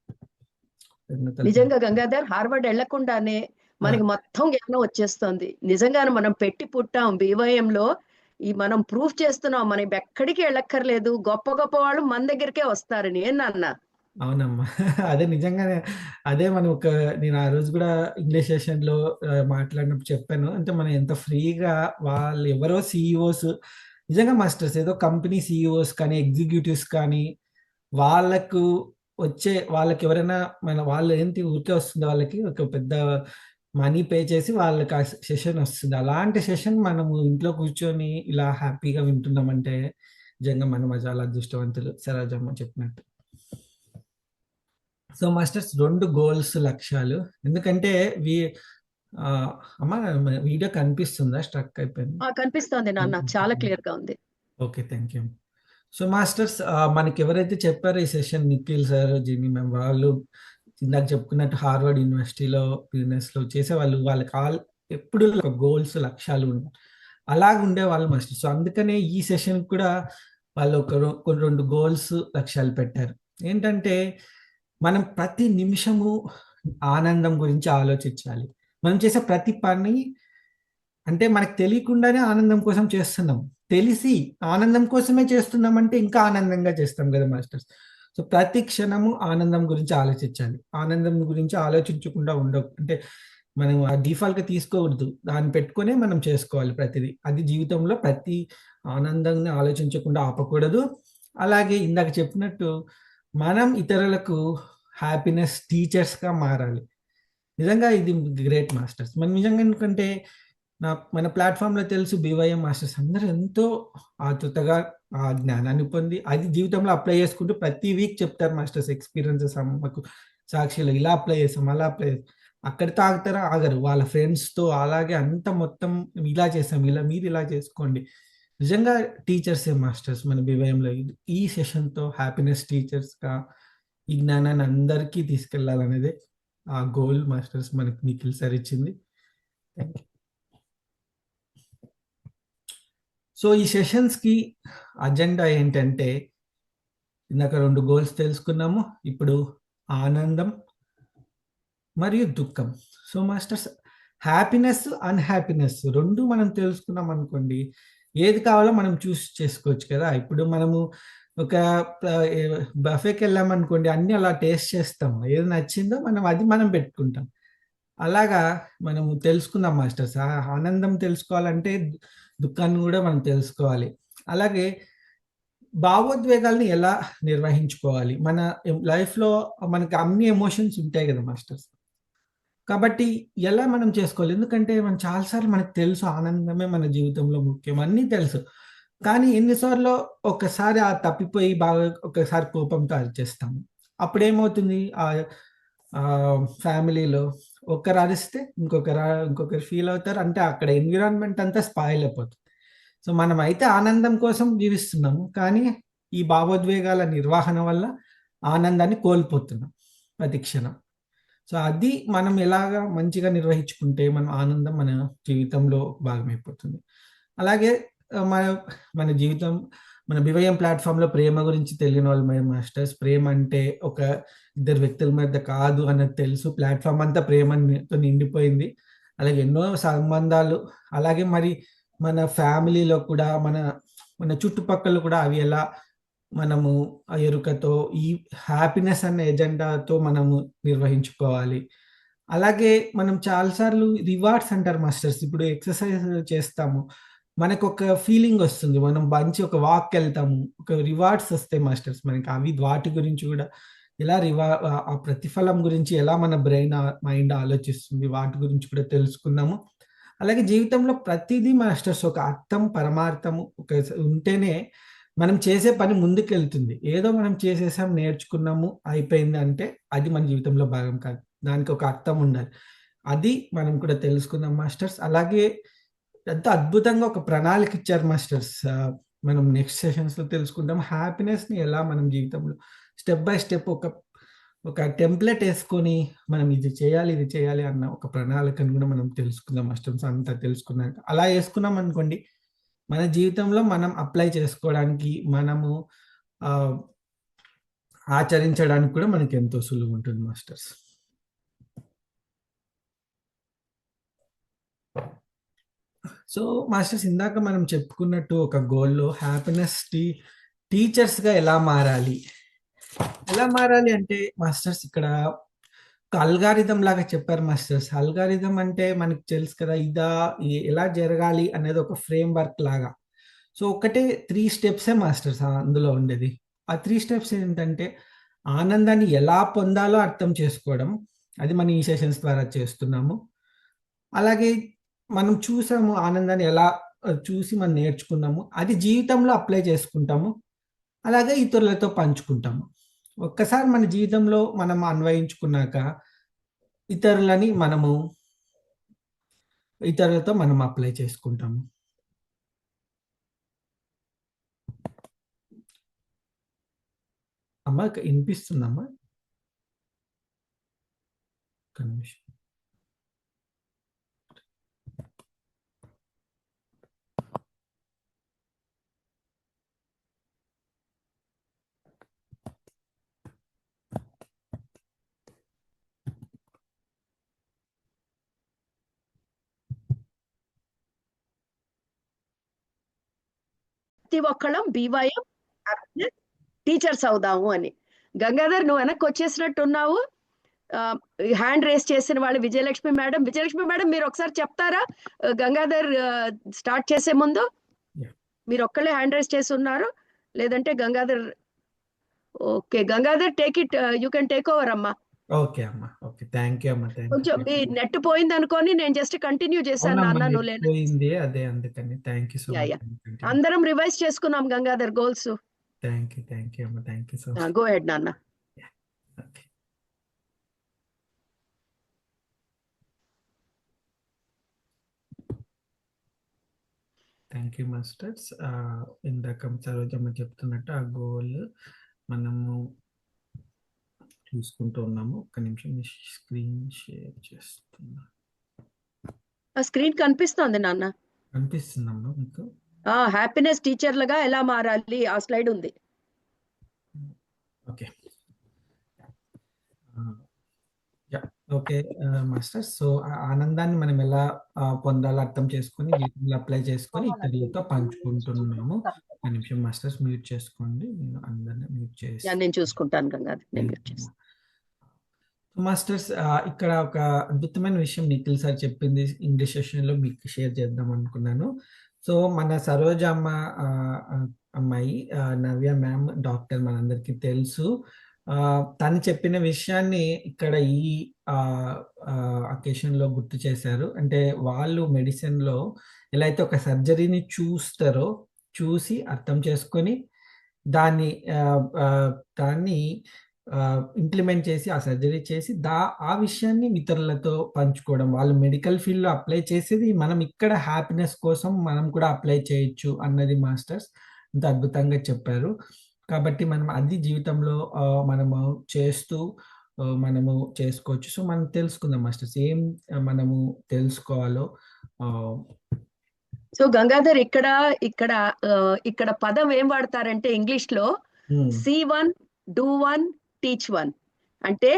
నిజంగా గంగాధర్, హార్వర్డ్ వెళ్లకుండానే మనకి మొత్తం జ్ఞానం వచ్చేస్తుంది. నిజంగానే మనం పెట్టి పుట్టాం బీవైఎంలో. మనం ప్రూఫ్ చేస్తున్నాం. మనం ఎక్కడికి వెళ్ళక్కర్లేదు. గొప్ప గొప్ప వాళ్ళు మన దగ్గరికే వస్తారని. ఏం నాన్న? అవునమ్మా. అదే నిజంగానే అదే మనం నేను ఆ రోజు కూడా ఇంగ్లీష్ సెషన్‌లో మాట్లాడినప్పుడు చెప్పాను. అంటే మనం ఎంత ఫ్రీగా వాళ్ళు ఎవరో సీఈఓస్ నిజంగా మాస్టర్స్ ఏదో కంపెనీ సీఈఓస్ కానీ, ఎగ్జిక్యూటివ్స్ కానీ వాళ్ళకు వాళ్ళకి ఎవరైనా వాళ్ళు ఏంటి ఊరికే వస్తుంది వాళ్ళకి ఒక పెద్ద మనీ పే చేసి వాళ్ళకి ఆ సెషన్ వస్తుంది. అలాంటి సెషన్ మనము ఇంట్లో కూర్చొని ఇలా హ్యాపీగా వింటున్నామంటే నిజంగా మనం చాలా అదృష్టవంతులు. సరోజమ్మ చెప్పినట్టు. సో మాస్టర్స్ 2 గోల్స్ లక్ష్యాలు. ఎందుకంటే అమ్మా వీడియో కనిపిస్తుందా? స్ట్రక్ అయిపోయింది. కనిపిస్తోంది నాన్న. చాలా క్లియర్ గా ఉంది. Okay. Thank you. So masters మనకి ఎవరైతే చెప్పారో ఈ session Nikhil sir, Gini ma'am వాళ్ళు ఇందాక చెప్పుకున్నట్టు హార్వర్డ్ యూనివర్సిటీలో బిజినెస్‌లో చేసేవాళ్ళు. వాళ్ళకి ఎప్పుడు ఒక గోల్స్, లక్ష్యాలు అలాగ ఉండేవాళ్ళు మాస్టర్. సో అందుకనే ఈ సెషన్ కూడా వాళ్ళు కొన్ని 2 గోల్స్, లక్ష్యాలు పెట్టారు. ఏంటంటే మనం ప్రతి నిమిషము ఆనందం గురించి ఆలోచించాలి. మనం చేసే ప్రతి పని అంటే మనకు తెలియకుండానే ఆనందం కోసం చేస్తున్నాం. తెలిసి ఆనందం కోసమే చేస్తున్నామంటే ఇంకా ఆనందంగా చేస్తాం కదా మాస్టర్స్. సో ప్రతి క్షణము ఆనందం గురించి ఆలోచించాలి. ఆనందం గురించి ఆలోచించకుండా అంటే మనం డిఫాల్ట్‌గా తీసుకోకూడదు. దాన్ని పెట్టుకొనే మనం చేసుకోవాలి ప్రతిదీ. అది జీవితంలో ప్రతి ఆనందాన్ని ఆలోచించకుండా ఆపకూడదు. అలాగే ఇందాక చెప్పినట్టు మనం ఇతరులకు హ్యాపీనెస్ టీచర్స్‌గా మారాలి. నిజంగా ఇది గ్రేట్ మాస్టర్స్. మనం నిజంగా ఎందుకంటే మన ప్లాట్‌ఫామ్‌లో తెలుసు బీవైఎం మాస్టర్స్ అందరూ ఎంతో ఆతృతగా ఆ జ్ఞానాన్ని పొంది అది జీవితంలో అప్లై చేసుకుంటూ ప్రతి వీక్ చెప్తారు మాస్టర్స్ ఎక్స్‌పీరియన్సెస్ మాకు సాక్షిలో ఇలా అప్లై చేసాం, అలా అప్లై చేసాం. అక్కడితో ఆగుతారా? ఆగరు. వాళ్ళ ఫ్రెండ్స్‌తో అలాగే అంతా మొత్తం ఇలా చేసాం, మీరు ఇలా చేసుకోండి. నిజంగా టీచర్సే మాస్టర్స్ మన బీవైఎంలో. ఈ సెషన్‌తో హ్యాపీనెస్ టీచర్స్‌గా ఈ జ్ఞానాన్ని అందరికీ తీసుకెళ్లాలనేదే ఆ గోల్ మాస్టర్స్ మనకి నిఖిల్ సార్ ఇచ్చింది. Thank you. సో ఈ సెషన్స్‌కి అజెండా ఏంటంటే ఇందాక 2 గోల్స్ తెలుసుకున్నాము. ఇప్పుడు ఆనందం, మరియు దుఃఖం. సో మాస్టర్స్, హ్యాపీనెస్, అన్‌హ్యాపీనెస్ 2 మనం తెలుసుకున్నాం అనుకోండి, ఏది కావాలో మనం చూస్ చేసుకోవచ్చు కదా! ఇప్పుడు మనము ఒక బఫేకెళ్ళామనుకోండి, అన్నీ అలా టేస్ట్ చేస్తాం. ఏది నచ్చిందో మనం పెట్టుకుంటాం. అలాగా మనము తెలుసుకుందాం మాస్టర్స్. ఆనందం తెలుసుకోవాలంటే దుఃఖాన్ని గూడా మనం తెలుసుకోవాలి. అలాగే భావోద్వేగాల్ని ఎలా నిర్వహించుకోవాలి? మన లైఫ్‌లో మనకు అన్ని ఎమోషన్స్ ఉంటాయి గదా మాస్టర్స్. కాబట్టి ఎలా మనం చేసుకోవాలి? ఎందుకంటే మనం చాలా సార్లు మనకు తెలుసు ఆనందమే మన జీవితంలో ముఖ్యం. అన్నీ తెలుసు. కానీ ఎన్ని సార్లో ఒక్కసారి తప్పిపోయి బాగా ఒక్కసారి కోపంతో అరిచేస్తాము. అప్పుడేమవుతుంది ఫ్యామిలీలో ఒకరు అరిస్తే ఇంకొకరు ఫీల్ అవుతారు. అంటే అక్కడ ఎన్విరాన్మెంట్ అంతా స్పాయిల్ అయిపోతుంది. సో మనమైతే ఆనందం కోసం జీవిస్తున్నాము. కానీ ఈ భావోద్వేగాల నిర్వహణ వల్ల ఆనందాన్ని కోల్పోతున్నాం ప్రతి క్షణం. సో అది మనం ఎలాగా మంచిగా నిర్వహించుకుంటే ఆనందం మన జీవితంలో భాగమైపోతుంది. అలాగే మన మన జీవితం మన బివైఎం ప్లాట్‌ఫార్మ్‌లో ప్రేమ గురించి తెలియని వాళ్ళు మాస్టర్స్. ప్రేమ అంటే ఒక ఇద్దరు వ్యక్తుల మధ్య కాదు అన్నది తెలుసు. ప్లాట్‌ఫార్మ్ అంతా ప్రేమతో నిండిపోయింది. అలాగే ఎన్నో సంబంధాలు, అలాగే మరి మన ఫ్యామిలీలో కూడా మన చుట్టుపక్కల కూడా అవి ఎలా మనము ఆ ఎరుకతో ఈ హ్యాపీనెస్ అనే ఎజెండాతో మనము నిర్వహించుకోవాలి. అలాగే మనం చాలా సార్లు రివార్డ్స్ అంటారు మాస్టర్స్. ఇప్పుడు ఎక్సర్సైజ్ చేస్తాము. మనకొక ఫీలింగ్ వస్తుంది. మనం మంచి ఒక వాక్‌కెళ్తాము. ఒక రివార్డ్స్ వస్తాయి మాస్టర్స్ మనకి. వాటి గురించి కూడా ఎలా ఆ ప్రతిఫలం గురించి ఎలా మన మైండ్ ఆలోచిస్తుంది. వాటి గురించి కూడా తెలుసుకుందాము. అలాగే జీవితంలో ప్రతీదీ మాస్టర్స్ ఒక అర్థం, పరమార్థము ఉంటేనే మనం చేసే పని ముందుకెళ్తుంది. ఏదో మనం చేసేసాం, నేర్చుకున్నాము, అయిపోయింది అంటే అది మన జీవితంలో భాగం కాదు. దానికి ఒక అర్థం ఉండాలి. అది మనం కూడా తెలుసుకుందాం మాస్టర్స్. అలాగే ఎంతో అద్భుతంగా ఒక ప్రణాళిక ఇచ్చారు మాస్టర్స్. మనం నెక్స్ట్ సెషన్స్‌లో తెలుసుకుందాం. హ్యాపీనెస్‌ని ఎలా మనం జీవితంలో స్టెప్ బై స్టెప్ ఒక టెంప్లేట్ యేసుకొని మనం ఇది చేయాలి అన్న ఒక ప్రణాళికను కూడా మనం తెలుసుకుందాం మాస్టర్స్. అంతా తెలుసుకున్నాక అలా యేసుకున్నాం అనుకోండి, మన జీవితంలో మనం అప్లై చేసుకోవడానికి, మనము ఆచరించడానికి కూడా మనకి ఎంతో సులువుంటుంది మాస్టర్స్. సో మాస్టర్స్, ఇందాక మనం చెప్పుకున్నట్టు ఒక గోల్‌లో హ్యాపీనెస్ టీచర్స్‌గా ఎలా మారాలి? ఎలా మారాలి అంటే మాస్టర్స్, ఇక్కడ ఒక అల్గారిథం లాగా చెప్పారు మాస్టర్స్. అల్గారిథం అంటే మనకు తెలుసు కదా! ఎలా జరగాలి అనేది ఒక ఫ్రేమ్ వర్క్ లాగా. సో ఒకటే 3 స్టెప్సే మాస్టర్స్ అందులో ఉండేది. ఆ 3 స్టెప్స్ ఏంటంటే, ఆనందాన్ని ఎలా పొందాలో అర్థం చేసుకోవడం. అది మనం ఈ సెషన్స్ ద్వారా చేస్తున్నాము. అలాగే మనం చూసాము ఆనందాన్ని ఎలా చూసి మనం నేర్చుకున్నాము. అది జీవితంలో అప్లై చేసుకుంటాము. అలాగే ఇతరులతో పంచుకుంటాము. ఒక్కసారి మన జీవితంలో మనం అన్వయించుకున్నాక ఇతరులతో మనం అప్లై చేసుకుంటాము. అమ్మా వినిపిస్తుందమ్మా? ఒక్క నిమిషం. ప్రతి ఒక్కళ్ళం బీవైఎం హ్యాపీనెస్ టీచర్స్ అవుదాము అని. గంగాధర్, నువ్వు వెనక్కి వచ్చేసినట్టున్నావు. హ్యాండ్ రేస్ చేసిన వాళ్ళు విజయలక్ష్మి మేడం మీరు ఒకసారి చెప్తారా? గంగాధర్ స్టార్ట్ చేసే ముందు మీరు ఒక్కళ్ళే హ్యాండ్ రేస్ చేసి ఉన్నారు, లేదంటే Gangadhar? Okay Gangadhar, take it, you can take over అమ్మా. ఓకే అమ్మా. ఓకే. థ్యాంక్ యూ అమ్మా. కొంచెం మీ నెట్ పోయింది అనుకోని నేను జస్ట్ కంటిన్యూ చేశాను నాన్న. నువ్వు లేదు పోయింది, అదే అందుకని. Thank you so much. అందరం రివైజ్ చేసుకున్నాం గంగాధర్ గోల్స్. థ్యాంక్ యూ అమ్మా. Thank you so much. Go head నాన్న. ఓకే. Thank you masters. ఇందాక సరోజమ్మ చెప్తున్నట్టు ఆ గోల్ మనము చూసుకుంటూ ఉన్నాము. ఒక్క నిమిషం స్క్రీన్ షేర్ చేస్తున్నా. స్క్రీన్ కనిపిస్తోంది నాన్న. కనిపిస్తుందమ్మా మీకు? హ్యాపీనెస్ టీచర్లుగా ఎలా మారాలి ఆ స్లైడ్ ఉంది. ఓకే. Okay master. సో ఆ ఆనందాన్ని మనం ఎలా పొందాలో అర్థం చేసుకొని జీవితంలో అప్లై చేసుకొని ఇతరులతో పంచుకుంటున్నాము. ఒక నిమిషం మాస్టర్స్ మ్యూట్ చేసుకోండి. నేను అందరిని మ్యూట్ చేసి నేను చూసుకుంటాను గంగాధర్, నేను మ్యూట్ చేస్తాను. మాస్టర్స్ ఇక్కడ ఒక అద్భుతమైన విషయం నిఖిల్ సార్ చెప్పింది ఇంగ్లీష్ సెషన్లో మీకు షేర్ చేద్దాం అనుకున్నాను. సో మన సరోజ అమ్మాయి నవ్య మ్యామ్ డాక్టర్ మనందరికీ తెలుసు. తను చెప్పిన విషయాన్ని ఇక్కడ ఈ అకేషన్లో గుర్తు చేశారు. అంటే వాళ్ళు మెడిసిన్లో ఎలా అయితే ఒక సర్జరీని చూసి అర్థం చేసుకొని దాన్ని ఇంప్లిమెంట్ చేసి ఆ సర్జరీ చేసి ఆ విషయాన్ని ఇతరులతో పంచుకోవడం, వాళ్ళు మెడికల్ ఫీల్డ్లో అప్లై చేసేది మనం ఇక్కడ హ్యాపీనెస్ కోసం మనం కూడా అప్లై చేయొచ్చు అన్నది మాస్టర్స్ ఇంత అద్భుతంగా చెప్పారు. కాబట్టి మనం అది జీవితంలో మనము చేస్తూ మనము చేసుకోవచ్చు. సో మనం తెలుసుకుందాం మాస్టర్స్ ఏం మనము తెలుసుకోవాలో. సో గంగాధర్ ఇక్కడ పదం ఏం వాడతారంటే ఇంగ్లీష్ లో C1 do 1 teach 1 అంటే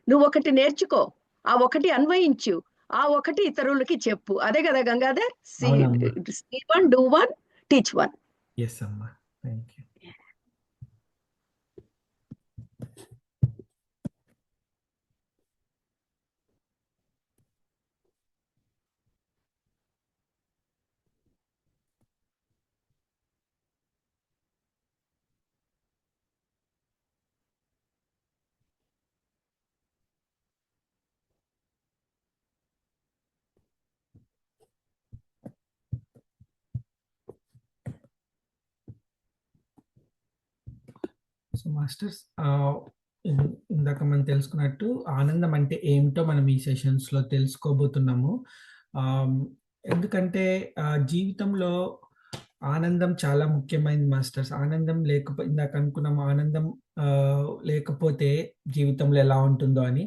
నువ్వు ఒకటి నేర్చుకో, ఆ ఒకటి అన్వయించు, ఆ ఒకటి ఇతరులకి చెప్పు. అదే కదా Gangadhar? C1 do 1 teach 1. Yes అమ్మా, థ్యాంక్ యూ. సో మాస్టర్స్ ఇందాక మనం తెలుసుకున్నట్టు ఆనందం అంటే ఏమిటో మనం ఈ సెషన్స్లో తెలుసుకోబోతున్నాము. ఎందుకంటే జీవితంలో ఆనందం చాలా ముఖ్యమైనది మాస్టర్స్. ఆనందం లేకపోతే ఇందాక అనుకున్నాము, ఆనందం లేకపోతే జీవితంలో ఎలా ఉంటుందో అని.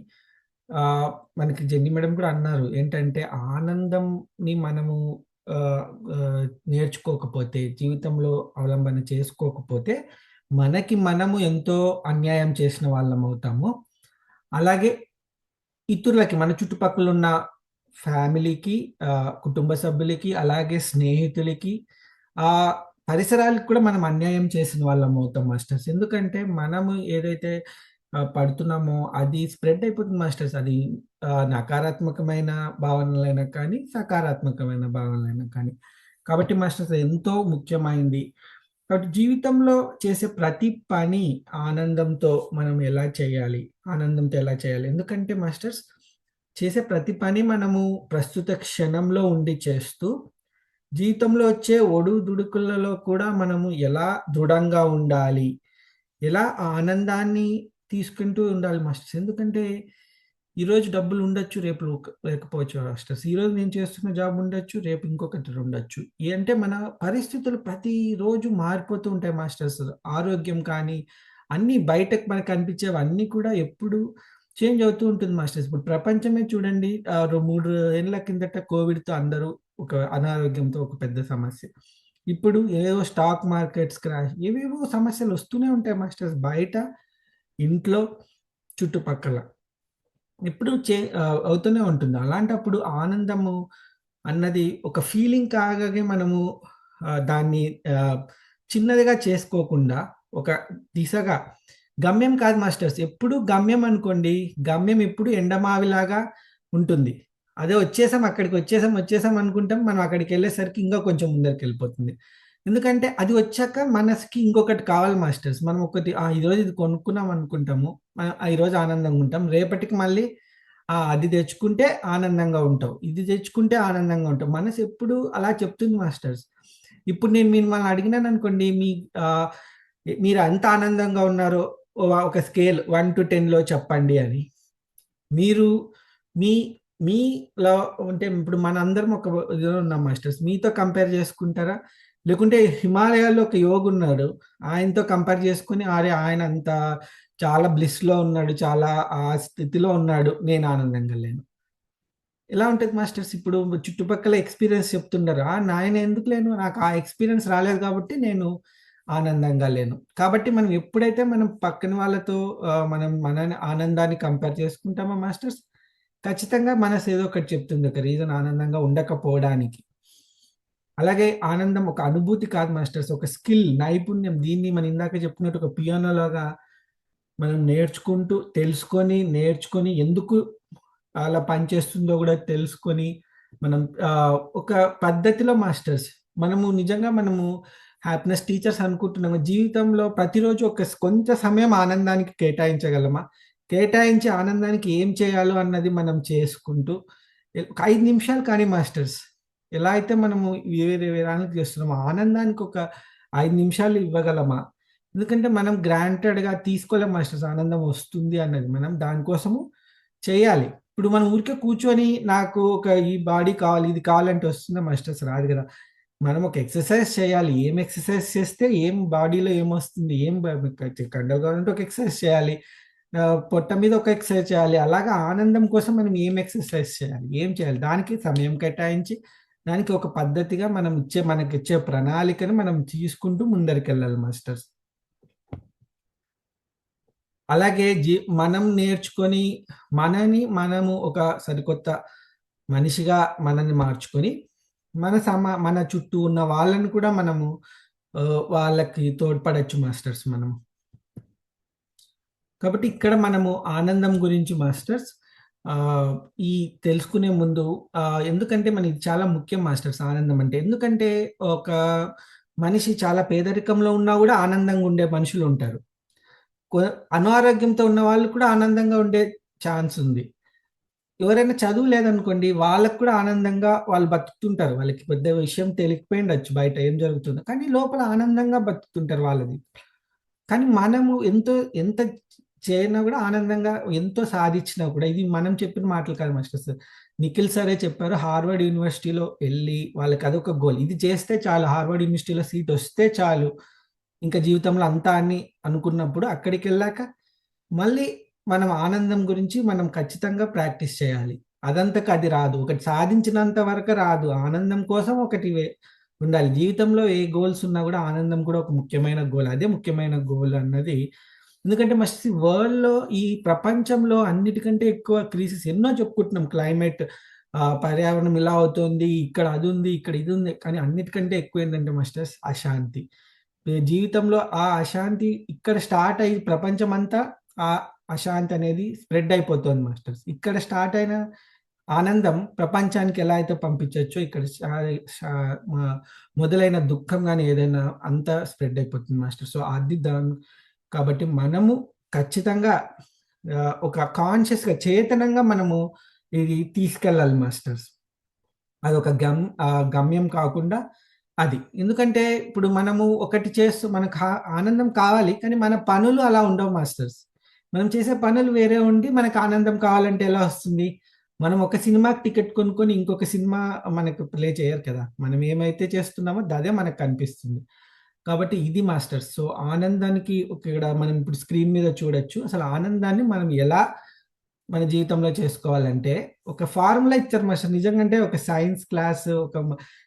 మనకి జెన్నీ మేడం కూడా అన్నారు ఏంటంటే ఆనందంని మనము నేర్చుకోకపోతే, జీవితంలో అవలంబన చేసుకోకపోతే మనకి మనము ఎంతో అన్యాయం చేసిన వాళ్ళం అవుతాము. అలాగే ఇతరులకి, మన చుట్టుపక్కల ఉన్న ఫ్యామిలీకి, కుటుంబ సభ్యులకి, అలాగే స్నేహితులకి, పరిసరాలకు కూడా మనం అన్యాయం చేసిన వాళ్ళం అవుతాం మాస్టర్స్. ఎందుకంటే మనము ఏదైతే పడుతున్నామో అది స్ప్రెడ్ అయిపోతుంది మాస్టర్స్. అది నకారాత్మకమైన భావనలైనా కానీ, సకారాత్మకమైన భావనలైనా కానీ. కాబట్టి మాస్టర్స్ ఎంతో ముఖ్యమైనది. కాబట్టి జీవితంలో చేసే ప్రతి పని ఆనందంతో మనం ఎలా చేయాలి, ఎందుకంటే మాస్టర్స్ చేసే ప్రతి పని మనము ప్రస్తుత క్షణంలో ఉండి చేస్తూ జీవితంలో వచ్చే ఒడుదుడుకులలో కూడా మనము ఎలా దృఢంగా ఉండాలి, ఎలా ఆనందాన్ని తీసుకుంటూ ఉండాలి మాస్టర్స్. ఎందుకంటే ఈరోజు డబ్బులు ఉండొచ్చు, రేపు లేకపోవచ్చు మాస్టర్స్. ఈరోజు నేను చేస్తున్న జాబ్ ఉండొచ్చు, రేపు ఇంకొకటి ఉండొచ్చు. అంటే మన పరిస్థితులు ప్రతిరోజు మారిపోతూ ఉంటాయి మాస్టర్స్. ఆరోగ్యం కానీ అన్నీ బయటకు మనకు కనిపించేవి అన్నీ కూడా ఎప్పుడు చేంజ్ అవుతూ ఉంటుంది మాస్టర్స్. ఇప్పుడు ప్రపంచమే చూడండి, 3 ఏళ్ళ కిందట కోవిడ్తో అందరూ ఒక అనారోగ్యంతో ఒక పెద్ద సమస్య. ఇప్పుడు ఏవో స్టాక్ మార్కెట్స్ క్రాష్, ఏవేవో సమస్యలు వస్తూనే ఉంటాయి మాస్టర్స్, బయట, ఇంట్లో, చుట్టుపక్కల ఇప్పుడు అవుతూనే ఉంటుంది. అలాంటప్పుడు ఆనందము అన్నది ఒక ఫీలింగ్ కాగానే మనము దాన్ని చిన్నదిగా చేసుకోకుండా ఒక దిశగా, గమ్యం కాదు మాస్టర్స్. ఎప్పుడు గమ్యం అనుకోండి, గమ్యం ఎప్పుడు ఎండమావిలాగా ఉంటుంది. అదే అక్కడికి వచ్చేసాం అనుకుంటాం, మనం అక్కడికి వెళ్ళేసరికి ఇంకా కొంచెం ముందరికి వెళ్ళిపోతుంది. ఎందుకంటే అది వచ్చాక మనసుకి ఇంకొకటి కావాలి మాస్టర్స్. మనం ఒకటి ఈరోజు ఇది కొనుక్కున్నాం అనుకుంటాము, ఈరోజు ఆనందంగా ఉంటాం, రేపటికి మళ్ళీ అది తెచ్చుకుంటే ఆనందంగా ఉంటావు, ఇది తెచ్చుకుంటే ఆనందంగా ఉంటావు. మనసు ఎప్పుడు అలా చెప్తుంది మాస్టర్స్. ఇప్పుడు నేను మిమ్మల్ని అడిగినాను అనుకోండి, మీరు ఎంత ఆనందంగా ఉన్నారో ఒక స్కేల్ 1 to 10లో చెప్పండి అని. మీరు మీలో అంటే ఇప్పుడు మన అందరం ఒక ఇదిలో ఉన్నాం మాస్టర్స్. మీతో కంపేర్ చేసుకుంటారా, లేకుంటే హిమాలయాల్లో ఒక యోగి ఉన్నాడు, ఆయనతో కంపేర్ చేసుకుని ఆయన అంత చాలా బ్లిస్లో ఉన్నాడు, చాలా ఆ స్థితిలో ఉన్నాడు, నేను ఆనందంగా లేను, ఎలా ఉంటుంది మాస్టర్స్? ఇప్పుడు చుట్టుపక్కల ఎక్స్పీరియన్స్ చెప్తుంటారు, నాయన ఎందుకు లేను, నాకు ఆ ఎక్స్పీరియన్స్ రాలేదు కాబట్టి నేను ఆనందంగా లేను. కాబట్టి మనం ఎప్పుడైతే మనం పక్కన వాళ్ళతో మన ఆనందాన్ని కంపేర్ చేసుకుంటామో మాస్టర్స్, ఖచ్చితంగా మనసు ఏదో ఒకటి చెప్తుంది, ఒక రీజన్ ఆనందంగా ఉండకపోవడానికి. అలాగే ఆనందం ఒక అనుభూతి కాదు మాస్టర్స్, ఒక స్కిల్, నైపుణ్యం. దీన్ని మనం ఇందాక చెప్పుకున్నట్టు ఒక పియానోలాగా మనం నేర్చుకుంటూ నేర్చుకొని ఎందుకు అలా పనిచేస్తుందో కూడా తెలుసుకొని మనం ఒక పద్ధతిలో మాస్టర్స్ మనము హ్యాపీనెస్ టీచర్స్ అనుకుంటున్నాము. జీవితంలో ప్రతిరోజు కొంత సమయం ఆనందానికి కేటాయించగలమా? కేటాయించి ఆనందానికి ఏం చేయాలో అన్నది మనం చేసుకుంటూ ఒక 5 నిమిషాలు కానీ మాస్టర్స్, ఎలా అయితే మనము వేరే వేరానికి చేస్తున్నామో ఆనందానికి ఒక 5 నిమిషాలు ఇవ్వగలమా? ఎందుకంటే మనం గ్రాంటెడ్‌గా తీసుకోలేం మాస్టర్స్, ఆనందం వస్తుంది అన్నది. మనం దానికోసము చేయాలి. ఇప్పుడు మనం ఊరికే కూర్చొని నాకు ఈ బాడీ కావాలి, ఇది కావాలంటే వస్తుందా మాస్టర్స్? రాదు కదా! మనం ఒక ఎక్సర్సైజ్ చేయాలి. ఏం ఎక్సర్సైజ్ చేస్తే ఏం బాడీలో ఏమొస్తుంది? కండలు కావాలంటే ఒక ఎక్సర్సైజ్ చేయాలి. పొట్ట మీద ఒక ఎక్సర్సైజ్ చేయాలి. అలాగా ఆనందం కోసం మనం ఏం ఎక్సర్సైజ్ చేయాలి? ఏం చేయాలి? దానికి సమయం కేటాయించి, దానికి ఒక పద్ధతిగా మనకిచ్చే ప్రణాళికను మనం తీసుకుంటూ ముందరికెళ్ళాలి మాస్టర్స్. అలాగే మనం నేర్చుకొని మనము ఒక సరికొత్త మనిషిగా మనల్ని మార్చుకొని మన చుట్టూ ఉన్న వాళ్ళని కూడా మనము వాళ్ళకి తోడ్పడొచ్చు మాస్టర్స్ మనము. కాబట్టి ఇక్కడ మనము ఆనందం గురించి మాస్టర్స్ ఈ తెలుసుకునే ముందు ఎందుకంటే మనకి చాలా ముఖ్యం మాస్టర్స్ ఆనందం అంటే. ఎందుకంటే ఒక మనిషి చాలా పేదరికంలో ఉన్నా కూడా ఆనందంగా ఉండే మనుషులు ఉంటారు. అనారోగ్యంతో ఉన్న వాళ్ళు కూడా ఆనందంగా ఉండే ఛాన్స్ ఉంది. ఎవరైనా చదువు లేదనుకోండి, వాళ్ళకి కూడా ఆనందంగా వాళ్ళు బతుకుతుంటారు. వాళ్ళకి పెద్ద విషయం తెలియకపోయిండొచ్చు బయట ఏం జరుగుతుందో, కానీ లోపల ఆనందంగా బతుకుతుంటారు వాళ్ళది. కానీ మనము ఎంత చేయనా కూడా ఆనందంగా, ఎంతో సాధించినా కూడా, ఇది మనం చెప్పిన మాటలు కాదు మాస్టర్స్. నిఖిల్ సరే చెప్పారు, హార్వర్డ్ యూనివర్సిటీలో వెళ్ళి వాళ్ళకి అదొక గోల్. ఇది చేస్తే చాలు, హార్వర్డ్ యూనివర్సిటీలో సీట్ వస్తే చాలు, ఇంకా జీవితంలో అంతా అని అనుకున్నప్పుడు అక్కడికి వెళ్ళాక మళ్ళీ మనం ఆనందం గురించి మనం ఖచ్చితంగా ప్రాక్టీస్ చేయాలి. అదంతకు అది రాదు, ఒకటి సాధించినంత వరకు రాదు. ఆనందం కోసం ఒకటి ఉండాలి. జీవితంలో ఏ గోల్స్ ఉన్నా కూడా ఆనందం కూడా ఒక ముఖ్యమైన గోల్. అదే ముఖ్యమైన గోల్ అన్నది. ఎందుకంటే వరల్డ్లో, ఈ ప్రపంచంలో అన్నిటికంటే ఎక్కువ క్రీసెస్ ఎన్నో చెప్పుకుంటున్నాం. క్లైమేట్, పర్యావరణం ఇలా అవుతుంది, ఇక్కడ అది ఉంది, ఇక్కడ ఇది ఉంది. కానీ అన్నిటికంటే ఎక్కువ ఏంటంటే మాస్టర్స్ అశాంతి. జీవితంలో ఆ అశాంతి ఇక్కడ స్టార్ట్ అయ్యి ప్రపంచం అంతా ఆ అశాంతి అనేది స్ప్రెడ్ అయిపోతుంది మాస్టర్స్. ఇక్కడ స్టార్ట్ అయిన ఆనందం ప్రపంచానికి ఎలా అయితే పంపించవచ్చో, ఇక్కడ మొదలైన దుఃఖం కానీ ఏదైనా అంతా స్ప్రెడ్ అయిపోతుంది మాస్టర్. సో అది కాబట్టి మనము ఖచ్చితంగా ఒక కాన్షియస్గా, చేతనంగా మనము ఇది తీసుకెళ్ళాలి మాస్టర్స్. అదొక గమ్యం కాకుండా అది. ఎందుకంటే ఇప్పుడు మనము ఒకటి మనకు ఆనందం కావాలి, కానీ మన పనులు అలా ఉండవు మాస్టర్స్. మనం చేసే పనులు వేరే ఉండి మనకు ఆనందం కావాలంటే ఎలా వస్తుంది? మనం ఒక సినిమాకి టికెట్ కొనుక్కొని ఇంకొక సినిమా మనకు ప్లే చేయరు కదా. మనం ఏమైతే చేస్తున్నామో అదే మనకు కనిపిస్తుంది. కాబట్టి ఇది మాస్టర్స్. సో ఆనందానికి ఇక్కడ మనం ఇప్పుడు స్క్రీన్ మీద చూడొచ్చు. అసలు ఆనందాన్ని మనం ఎలా మన జీవితంలో చేసుకోవాలంటే ఒక ఫార్ములా ఇచ్చారు మాస్టర్. నిజంగా అంటే ఒక సైన్స్ క్లాస్,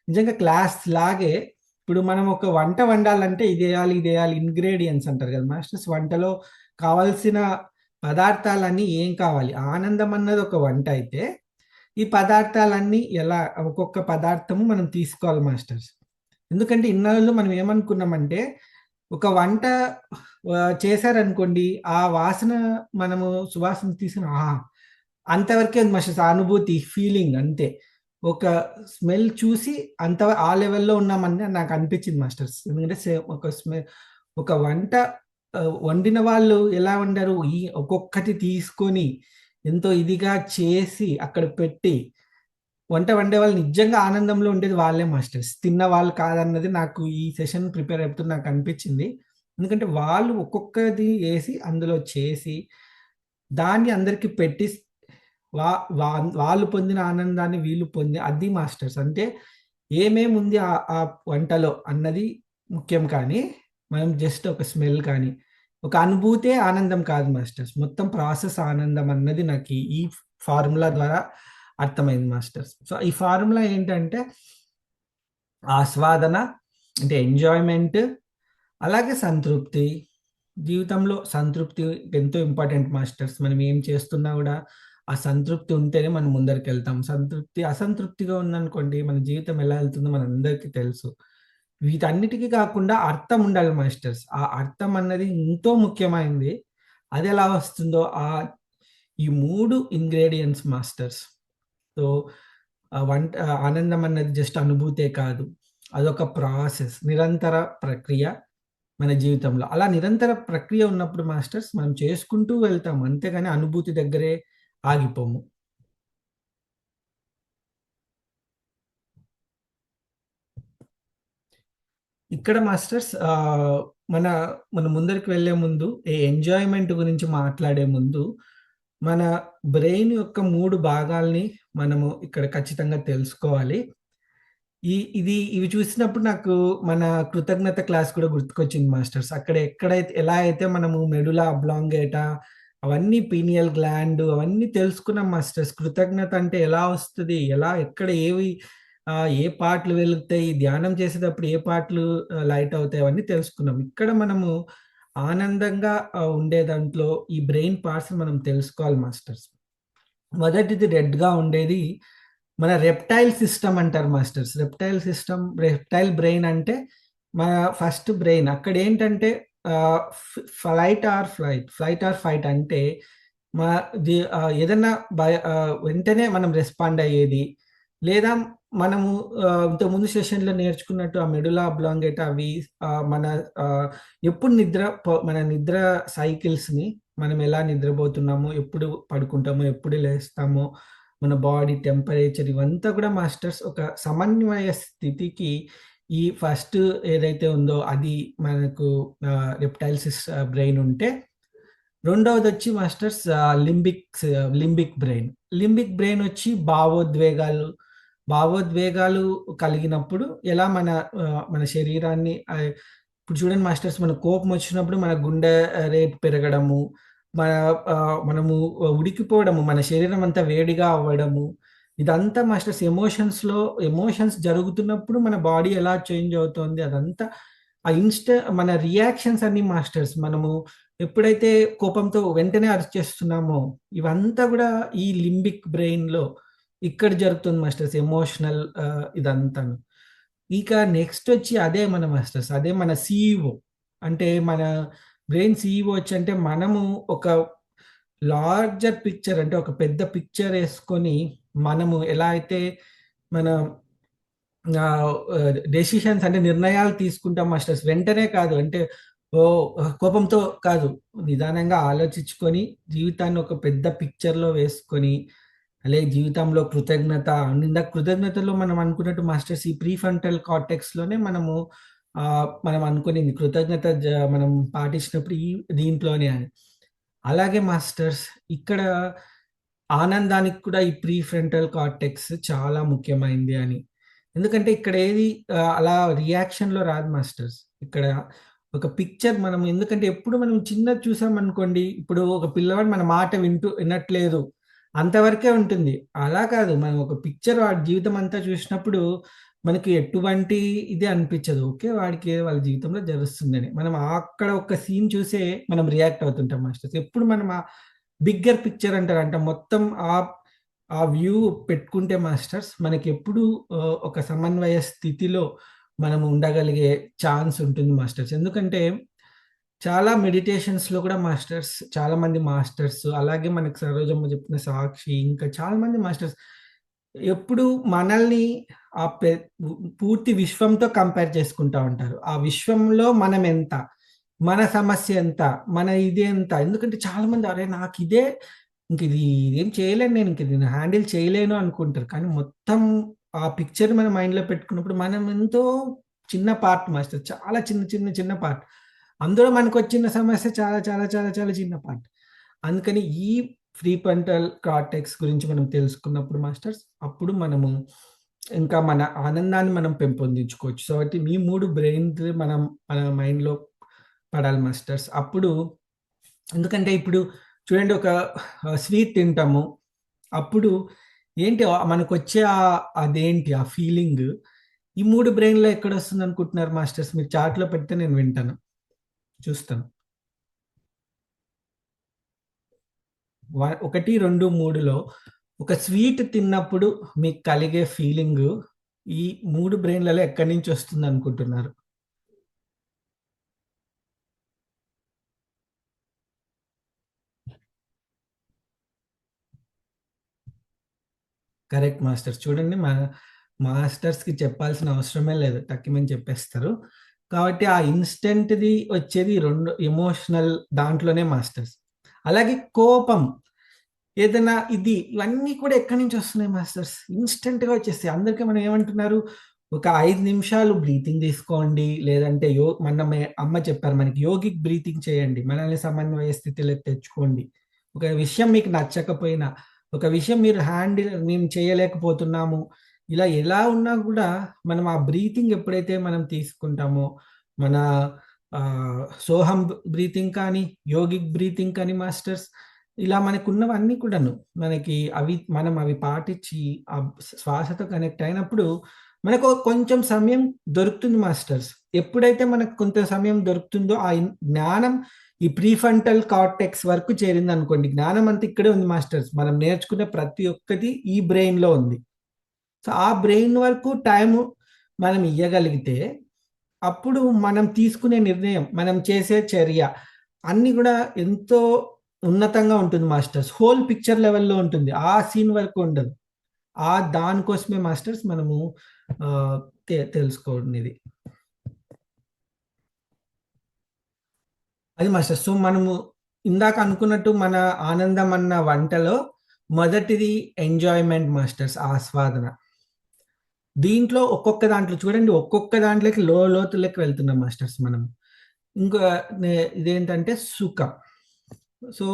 నిజంగా క్లాస్ లాగే. ఇప్పుడు మనం ఒక వంట వండాలంటే ఇది వేయాలి ఇంగ్రీడియంట్స్ అంటారు కదా మాస్టర్స్. వంటలో కావాల్సిన పదార్థాలన్నీ ఏం కావాలి? ఆనందం అన్నది ఒక వంట అయితే, ఈ పదార్థాలన్నీ ఎలా, ఒక్కొక్క పదార్థము మనం తీసుకోవాలి మాస్టర్స్. ఎందుకంటే ఇన్నాళ్ళు మనం ఏమనుకున్నామంటే, ఒక వంట చేశారనుకోండి, ఆ వాసన మనము సువాసన తీసుకుని అంతవరకే మాస్టర్స్. అనుభూతి, ఫీలింగ్ అంతే. ఒక స్మెల్ చూసి ఆ లెవెల్లో ఉన్నామని నాకు అనిపించింది మాస్టర్స్. ఎందుకంటే ఒక వంట వండిన వాళ్ళు ఎలా వండారు, ఒక్కొక్కటి తీసుకొని ఎంతో ఇదిగా చేసి అక్కడ పెట్టి వంట వండే వాళ్ళు నిజంగా ఆనందంలో ఉండేది వాళ్ళే మాస్టర్స్. తిన్న వాళ్ళు కాదన్నది నాకు ఈ సెషన్ ప్రిపేర్ అవుతూ నాకు అనిపించింది. ఎందుకంటే వాళ్ళు ఒక్కొక్కది వేసి అందులో చేసి దాన్ని అందరికి పెట్టి వాళ్ళు పొందిన ఆనందాన్ని వీళ్ళు అది మాస్టర్స్. అంటే ఏమేమి ఉంది ఆ వంటలో అన్నది ముఖ్యం, కానీ మనం జస్ట్ ఒక స్మెల్ కానీ ఒక అనుభూతే ఆనందం కాదు మాస్టర్స్. మొత్తం ప్రాసెస్ ఆనందం అన్నది నాకు ఈ ఫార్ములా ద్వారా అర్థమైంది మాస్టర్స్. సో ఈ ఫార్ములా ఏంటంటే ఆస్వాదన, అంటే ఎంజాయ్మెంట్, అలాగే సంతృప్తి. జీవితంలో సంతృప్తి ఎంతో ఇంపార్టెంట్ మాస్టర్స్. మనం ఏం చేస్తున్నా కూడా ఆ సంతృప్తి ఉంటేనే మనం ముందరికి వెళ్తాం. అసంతృప్తిగా ఉందనుకోండి, మన జీవితం ఎలా వెళ్తుందో మనందరికీ తెలుసు. వీటన్నిటికీ కాకుండా అర్థం ఉండాలి మాస్టర్స్. ఆ అర్థం అన్నది ఎంతో ముఖ్యమైనది. అది ఎలా వస్తుందో ఈ 3 ఇంగ్రీడియెంట్స్ మాస్టర్స్. సో, ఆనందం అన్నది జస్ట్ అనుభూతే కాదు. అదొక ప్రాసెస్, నిరంతర ప్రక్రియ మన జీవితంలో. అలా నిరంతర ప్రక్రియ ఉన్నప్పుడు మాస్టర్స్ మనం చేసుకుంటూ వెళ్తాం. అంతేగాని అనుభూతి దగ్గరే ఆగిపోము. ఇక్కడ మాస్టర్స్ మన ముందరికి వెళ్ళే ముందు ఈ ఎంజాయ్‌మెంట్ గురించి మాట్లాడే ముందు, మన బ్రెయిన్ యొక్క 3 భాగాల్ని మనము ఇక్కడ ఖచ్చితంగా తెలుసుకోవాలి. ఇవి చూసినప్పుడు నాకు మన కృతజ్ఞత క్లాస్ కూడా గుర్తుకొచ్చింది మాస్టర్స్. అక్కడ ఎలా అయితే మనము మెడులా అబ్లాంగేటా అవన్నీ పీనియల్ గ్లాండ్ అవన్నీ తెలుసుకున్నాం మాస్టర్స్. కృతజ్ఞత అంటే ఎలా వస్తది? ఎక్కడ ఏ పార్ట్‌లు వెలుగుతాయి? ధ్యానం చేసేటప్పుడు ఏ పార్ట్‌లు లైట్ అవుతాయి? అవన్నీ తెలుసుకున్నాం. ఇక్కడ మనము ఆనందంగా ఉండే దాంట్లో ఈ బ్రెయిన్ పార్ట్స్‌ని మనం తెలుసుకోవాలి మాస్టర్స్. మొదటిది రెడ్‌గా ఉండేది మన రెప్టైల్ సిస్టమ్ అంటారు మాస్టర్స్. రెప్టైల్ బ్రెయిన్ అంటే మన ఫస్ట్ బ్రెయిన్. అక్కడేంటంటే ఫ్లైట్ ఆర్ ఫైట్ అంటే ఏదన్నా వెంటనే మనం రెస్పాండ్ అయ్యేది. లేదా మనము ఇంతకుముందు సెషన్‌లో నేర్చుకున్నట్టు ఆ మెడులా అబ్లాంగేటా అవి మన ఎప్పుడు మన నిద్ర సైకిల్స్‌ని మనం ఎలా నిద్రపోతున్నామో, ఎప్పుడు పడుకుంటామో, ఎప్పుడు లేస్తామో, మన బాడీ టెంపరేచర్ ఇవంతా కూడా మాస్టర్స్ ఒక సమన్వయ స్థితికి ఈ ఫస్ట్ ఏదైతే ఉందో అది మనకు రెప్టైల్ బ్రెయిన్ ఉంటే, రెండవదొచ్చి masters limbic brain. Limbic brain వచ్చి భావోద్వేగాలు కలిగినప్పుడు ఎలా మన శరీరాన్ని ఇప్పుడు చూడండి మాస్టర్స్, మన కోపం వచ్చినప్పుడు మన గుండె రేట్ పెరగడము, మనము ఉడికిపోవడము, మన శరీరం అంతా వేడిగా అవ్వడము, ఇదంతా మాస్టర్స్ ఎమోషన్స్ జరుగుతున్నప్పుడు మన బాడీ ఎలా చేంజ్ అవుతోంది అదంతా మన రియాక్షన్స్ అన్ని మాస్టర్స్ మనము ఎప్పుడైతే కోపంతో వెంటనే అరిచేస్తున్నామో ఇవంతా కూడా ఈ లింబిక్ బ్రెయిన్‌లో ఇక్కడ జరుగుతుంది మాస్టర్స్, ఎమోషనల్ ఇదంతాను. ఇక నెక్స్ట్ వచ్చి అదే మన సీఈఓ. అంటే మన బ్రెయిన్ సీఈఓ వచ్చి అంటే మనము ఒక లార్జర్ పిక్చర్ అంటే ఒక పెద్ద పిక్చర్ యేసుకొని మనము ఎలా అయితే మన డెసిషన్స్ అంటే నిర్ణయాలు తీసుకుంటాం మాస్టర్స్. వెంటనే కాదు, అంటే కోపంతో కాదు, నిదానంగా ఆలోచించుకొని జీవితాన్ని ఒక పెద్ద పిక్చర్‌లో వేసుకొని, అలాగే జీవితంలో ఇందాక కృతజ్ఞతలో మనం అనుకున్నట్టు మాస్టర్స్ ఈ ప్రీఫ్రంటల్ కార్టెక్స్‌లోనే మనం అనుకునింది కృతజ్ఞత మనం పాటించినప్పుడు దీంట్లోనే అని. అలాగే మాస్టర్స్ ఇక్కడ ఆనందానికి కూడా ఈ ప్రీఫ్రంటల్ కార్టెక్స్ చాలా ముఖ్యమైనది అని. ఎందుకంటే ఇక్కడ ఏది అలా రియాక్షన్‌లో రాదు మాస్టర్స్. ఇక్కడ ఒక పిక్చర్ ఎందుకంటే ఎప్పుడు మనం చిన్నది చూసామనుకోండి, ఇప్పుడు ఒక పిల్లవాడు మన మాట వినట్లేదు అంతవరకే ఉంటుంది. అలా కాదు, మనం ఒక పిక్చర్ వాడి జీవితం అంతా చూసినప్పుడు మనకి ఎటువంటి ఇది అనిపించదు. ఓకే, వాళ్ళ జీవితంలో జరుగుతుందని. మనం అక్కడ ఒక సీన్ చూసే మనం రియాక్ట్ అవుతుంటాం మాస్టర్స్. ఎప్పుడు మనం బిగ్గర్ పిక్చర్ అంటారు. అంటే మొత్తం ఆ వ్యూ పెట్టుకుంటే మాస్టర్స్ మనకెప్పుడు ఒక సమన్వయ స్థితిలో మనం ఉండగలిగే ఛాన్స్ ఉంటుంది మాస్టర్స్. ఎందుకంటే చాలా మెడిటేషన్స్‌లో కూడా మాస్టర్స్, చాలామంది మాస్టర్స్, అలాగే మనకు సరోజమ్మ చెప్పిన సాక్షి, ఇంకా చాలామంది మాస్టర్స్ ఎప్పుడు మనల్ని ఆ పూర్తి విశ్వంతో కంపేర్ చేసుకుంటా ఉంటారు. ఆ విశ్వంలో మనం ఎంత, మన సమస్య ఎంత, మన ఇది ఎంత. ఎందుకంటే చాలామంది అరే నాకిదే, ఇదేం చేయలేను నేను, దీన్ని హ్యాండిల్ చేయలేను అనుకుంటారు. కానీ మొత్తం ఆ పిక్చర్ మన మైండ్‌లో పెట్టుకున్నప్పుడు మనం ఎంతో చిన్న పార్ట్ మాస్టర్. చాలా చిన్న పార్ట్. అందులో మనకొచ్చిన సమస్య చాలా చాలా చాలా చాలా చిన్న పార్ట్. అందుకని ఈ ప్రీఫ్రంటల్ కార్టెక్స్ గురించి మనం తెలుసుకున్నప్పుడు మాస్టర్స్, అప్పుడు మనము ఇంకా మన ఆనందాన్ని మనం పెంపొందించుకోవచ్చు. సో, ఈ 3 బ్రెయిన్స్ మన మైండ్‌లో పడాలి మాస్టర్స్. అప్పుడు ఎందుకంటే ఇప్పుడు చూడండి, ఒక స్వీట్ తింటాము. అప్పుడు ఏంటి మనకొచ్చే అదేంటి ఆ ఫీలింగ్ ఈ 3 బ్రెయిన్‌లో ఎక్కడొస్తుంది అనుకుంటున్నారు మాస్టర్స్? మీరు చార్ట్‌లో పెడితే నేను వింటాను. చూస్తాను. 1, 2, 3లో ఒక స్వీట్ తిన్నప్పుడు మీకు కలిగే ఫీలింగ్ ఈ 3 బ్రెయిన్లలో ఎక్కడి నుంచి వస్తుంది అనుకుంటున్నారు? Correct masters. చూడండి, మాస్టర్స్కి చెప్పాల్సిన అవసరమే లేదు, తక్కిమని చెప్పేస్తారు. కాబట్టి ఆ ఇన్స్టెంట్ది వచ్చేది 2 ఎమోషనల్ దాంట్లోనే మాస్టర్స్. అలాగే కోపం, ఏదైనా ఇవన్నీ కూడా ఎక్కడి నుంచి వస్తున్నాయి మాస్టర్స్? ఇన్స్టెంట్గా వచ్చేస్తాయి. అందరికీ మనం ఏమంటున్నారు, ఒక 5 నిమిషాలు బ్రీతింగ్ తీసుకోండి, లేదంటే అమ్మ చెప్పారు మనకి యోగిక్ బ్రీతింగ్ చేయండి, మనల్ని సమన్వయ స్థితిలోకి తెచ్చుకోండి. ఒక విషయం మీకు నచ్చకపోయినా, ఒక విషయం మేము చేయలేకపోతున్నాము, ఇలా ఎలా ఉన్నా కూడా మనం ఆ బ్రీతింగ్ ఎప్పుడైతే మనం తీసుకుంటామో, మన సోహం బ్రీతింగ్ కానీ, యోగిక్ బ్రీతింగ్ కానీ మాస్టర్స్, ఇలా మనకున్నవన్నీ కూడాను మనం అవి పాటించి ఆ శ్వాసతో కనెక్ట్ అయినప్పుడు మనకు కొంచెం సమయం దొరుకుతుంది మాస్టర్స్. ఎప్పుడైతే మనకు కొంత సమయం దొరుకుతుందో ఆ జ్ఞానం ఈ ప్రీఫ్రంటల్ కార్టెక్స్ వరకు చేరింది అనుకోండి, జ్ఞానం అంతా ఇక్కడే ఉంది మాస్టర్స్. మనం నేర్చుకునే ప్రతి ఒక్కటి ఈ బ్రెయిన్లో ఉంది. సో ఆ బ్రెయిన్ వరకు టైము మనం ఇవ్వగలిగితే అప్పుడు మనం తీసుకునే నిర్ణయం, మనం చేసే చర్య అన్నీ కూడా ఎంతో ఉన్నతంగా ఉంటుంది మాస్టర్స్. హోల్ పిక్చర్ లెవెల్లో ఉంటుంది, ఆ సీన్ వరకు ఉండదు. దానికోసమే మాస్టర్స్ మనము తెలుసుకోండి అది మాస్టర్స్. సో మనము ఇందాక అనుకున్నట్టు మన ఆనందం అన్న వంటలో మొదటిది ఎంజాయ్మెంట్ మాస్టర్స్, ఆస్వాదన. దీంట్లో ఒక్కొక్క దాంట్లో చూడండి, ఒక్కొక్క దాంట్లోకి లోతులోకి వెళ్తున్నాం మాస్టర్స్ మనం. ఇంకో ఇదేంటంటే సుఖం. సో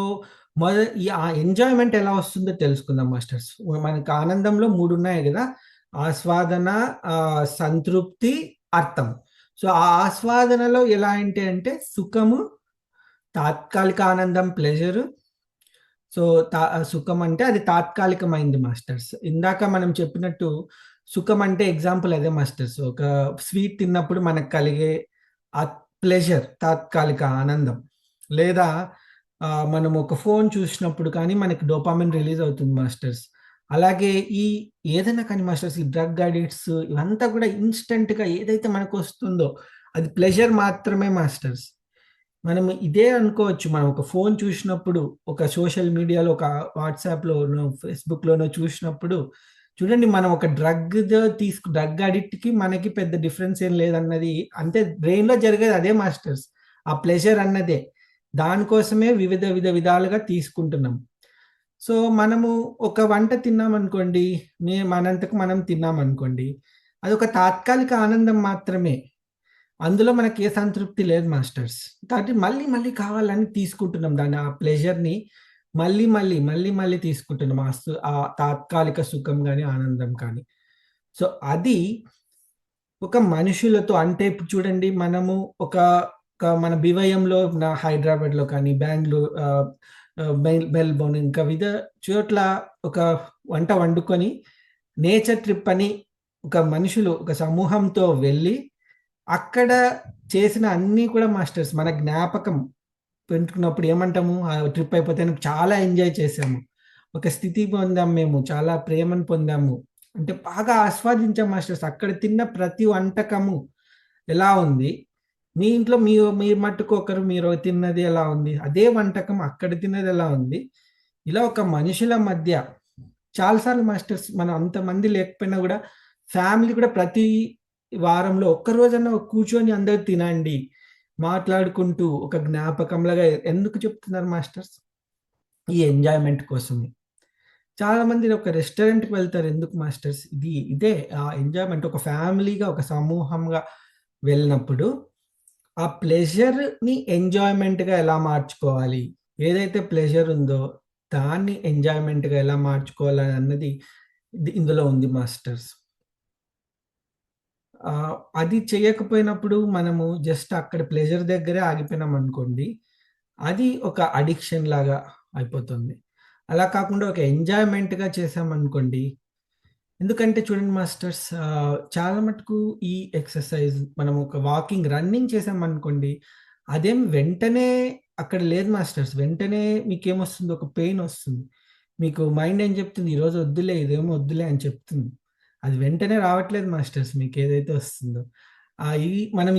ఆ ఎంజాయ్మెంట్ ఎలా వస్తుందో తెలుసుకుందాం మాస్టర్స్. మనకి ఆనందంలో 3 ఉన్నాయి కదా, ఆస్వాదన, సంతృప్తి, అర్థం. సో ఆ ఆస్వాదనలో ఎలా అంటే సుఖము, తాత్కాలిక ఆనందం, ప్లెజరు. సో సుఖం అంటే అది తాత్కాలికమైంది మాస్టర్స్. ఇందాక మనం చెప్పినట్టు సుఖం అంటే ఎగ్జాంపుల్ అదే మాస్టర్స్. ఒక స్వీట్ తిన్నప్పుడు మనకు కలిగే ఆ ప్లెజర్, తాత్కాలిక ఆనందం. లేదా మనం ఒక ఫోన్ చూసినప్పుడు కానీ మనకి డోపామిన్ రిలీజ్ అవుతుంది మాస్టర్స్. అలాగే ఏదైనా కానీ మాస్టర్స్, ఈ డ్రగ్ అడిక్ట్స్ ఇవంతా కూడా ఇన్స్టెంట్గా ఏదైతే మనకు వస్తుందో అది ప్లెజర్ మాత్రమే మాస్టర్స్. మనం ఇదే అనుకోవచ్చు, మనం ఒక ఫోన్ చూసినప్పుడు, ఒక సోషల్ మీడియాలో, ఒక వాట్సాప్లోనో ఫేస్బుక్లోనో చూసినప్పుడు చూడండి, మనం ఒక డ్రగ్ అడిక్ట్కి మనకి పెద్ద డిఫరెన్స్ ఏం లేదన్నది, అంటే బ్రెయిన్లో జరిగేది అదే మాస్టర్స్, ఆ ప్లెజర్ అన్నదే. దానికోసమే విధాలుగా తీసుకుంటున్నాం. సో మనము ఒక వంట తిన్నామనుకోండి, మనంతకు మనం తిన్నామనుకోండి, అది ఒక తాత్కాలిక ఆనందం మాత్రమే. అందులో మనకి ఏ సంతృప్తి లేదు మాస్టర్స్. కాబట్టి మళ్ళీ కావాలని తీసుకుంటున్నాం దాన్ని, ఆ ప్లెజర్ని మళ్ళీ తీసుకుంటున్నాం, ఆ తాత్కాలిక సుఖం కానీ, ఆనందం కానీ. సో అది ఒక మనుషులతో, అంటే ఇప్పుడు చూడండి, మనము మన బివయంలో, హైదరాబాద్లో కానీ, బెంగళూరు, మెల్బోర్న్, ఇంకా చోట్ల ఒక వంట వండుకొని నేచర్ ట్రిప్ అని ఒక మనుషులు ఒక సమూహంతో వెళ్ళి అక్కడ చేసిన అన్నీ కూడా మాస్టర్స్ మన జ్ఞాపకం పెట్టుకున్నప్పుడు ఏమంటాము, ఆ ట్రిప్ అయిపోతే చాలా ఎంజాయ్ చేసాము, ఒక స్థితి పొందాము, మేము చాలా ప్రేమను పొందాము, అంటే బాగా ఆస్వాదించాం మాస్టర్స్. అక్కడ తిన్న ప్రతి వంటకము ఎలా ఉంది, మీ ఇంట్లో మీరు మట్టుకు మీరు తిన్నది ఎలా ఉంది, అదే వంటకం అక్కడ తిన్నది ఎలా ఉంది. ఇలా ఒక మనుషుల మధ్య చాలాసార్లు మాస్టర్స్, మనం అంతమంది లేకపోయినా కూడా ఫ్యామిలీ కూడా ప్రతి వారంలో ఒక్కరోజన్నా కూర్చొని అందరు తినండి మాట్లాడుకుంటూ ఒక జ్ఞాపకంలాగా. ఎందుకు చెప్తున్నారు మాస్టర్స్? ఈ ఎంజాయ్మెంట్ కోసమే. చాలా మంది ఒక రెస్టారెంట్కి వెళ్తారు, ఎందుకు మాస్టర్స్? ఇదే ఆ ఎంజాయ్మెంట్. ఒక ఫ్యామిలీగా, ఒక సమూహంగా వెళ్ళినప్పుడు ఆ ప్లెజర్ని ఎంజాయ్మెంట్గా ఎలా మార్చుకోవాలి, ఏదైతే ప్లెజర్ ఉందో దాన్ని ఎంజాయ్మెంట్గా ఎలా మార్చుకోవాలి అన్నది ఇందులో ఉంది మాస్టర్స్. అది చేయకపోయినప్పుడు మనము జస్ట్ అక్కడ ప్లెజర్ దగ్గరే ఆగిపోయినాం అనుకోండి, అది ఒక అడిక్షన్ లాగా అయిపోతుంది. అలా కాకుండా ఒక ఎంజాయ్మెంట్గా చేసామనుకోండి, ఎందుకంటే చూడండి మాస్టర్స్, చాలా మటుకు ఈ ఎక్సర్సైజ్ మనం ఒక వాకింగ్, రన్నింగ్ చేసామనుకోండి, అదేం వెంటనే అక్కడ లేదు మాస్టర్స్. వెంటనే మీకేమొస్తుంది, ఒక పెయిన్ వస్తుంది. మీకు మైండ్ ఏం చెప్తుంది, ఈరోజు వద్దులే, ఇదేమో వద్దులే అని చెప్తుంది. అది వెంటనే రావట్లేదు మాస్టర్స్, మీకు ఏదైతే వస్తుందో. ఇది మనం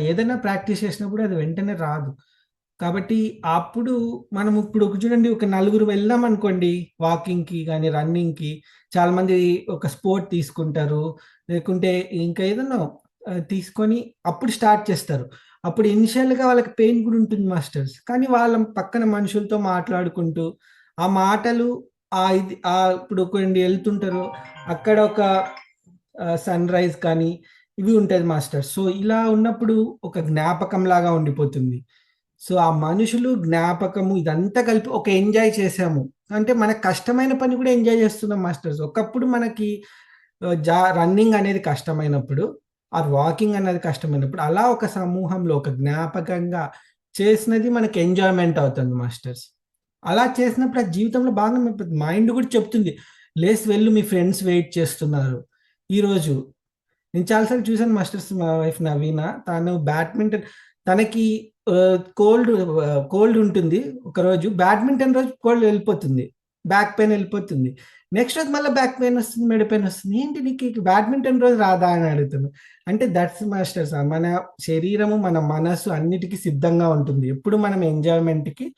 ఏదైనా ప్రాక్టీస్ చేసినప్పుడు అది వెంటనే రాదు. కాబట్టి అప్పుడు మనం ఇప్పుడు చూడండి, ఒక నలుగురు వెళ్దాం అనుకోండి వాకింగ్కి కానీ రన్నింగ్కి, చాలా మంది ఒక స్పోర్ట్ తీసుకుంటారు, లేకుంటే ఇంకా ఏదన్నా తీసుకొని అప్పుడు స్టార్ట్ చేస్తారు. అప్పుడు ఇనిషియల్గా వాళ్ళకి పెయిన్ కూడా ఉంటుంది మాస్టర్స్, కానీ వాళ్ళ పక్కన మనుషులతో మాట్లాడుకుంటూ ఆ మాటలు ఇప్పుడు కొన్ని వెళ్తుంటారు, అక్కడ ఒక సన్ రైజ్ కానీ ఇవి ఉంటుంది మాస్టర్స్. సో ఇలా ఉన్నప్పుడు ఒక జ్ఞాపకం లాగా ఉండిపోతుంది. సో ఆ మనుషులు, జ్ఞాపకము ఇదంతా కలిపి ఒక ఎంజాయ్ చేసాము అంటే మనకు కష్టమైన పని కూడా ఎంజాయ్ చేస్తున్నాం మాస్టర్స్. ఒకప్పుడు మనకి రన్నింగ్ అనేది కష్టమైనప్పుడు, ఆర్ వాకింగ్ అనేది కష్టమైనప్పుడు, అలా ఒక సమూహంలో ఒక జ్ఞాపకంగా చేసినది మనకి ఎంజాయ్మెంట్ అవుతుంది మాస్టర్స్. అలా చేసినప్పుడు ఆ జీవితంలో బాగా మైండ్ కూడా చెప్తుంది, లేసి వెళ్ళు, మీ ఫ్రెండ్స్ వెయిట్ చేస్తున్నారు. ఈరోజు నేను చాలాసార్లు చూసాను మాస్టర్స్, మా వైఫ్ నవీన, తను బ్యాడ్మింటన్, తనకి కోల్డ్ ఉంటుంది, ఒకరోజు బ్యాడ్మింటన్ రోజు కోల్డ్ వెళ్ళిపోతుంది, బ్యాక్ పెయిన్ వెళ్ళిపోతుంది. నెక్స్ట్ రోజు మళ్ళీ బ్యాక్ పెయిన్ వస్తుంది, మెడ పెయిన్ వస్తుంది. ఏంటి నీకు బ్యాడ్మింటన్ రోజు రాదా అని అడుగుతాను. అంటే దట్స్ మాస్టర్స్, మన శరీరము మన మనసు అన్నిటికీ సిద్ధంగా ఉంటుంది ఎప్పుడు మనం ఎంజాయ్మెంట్కి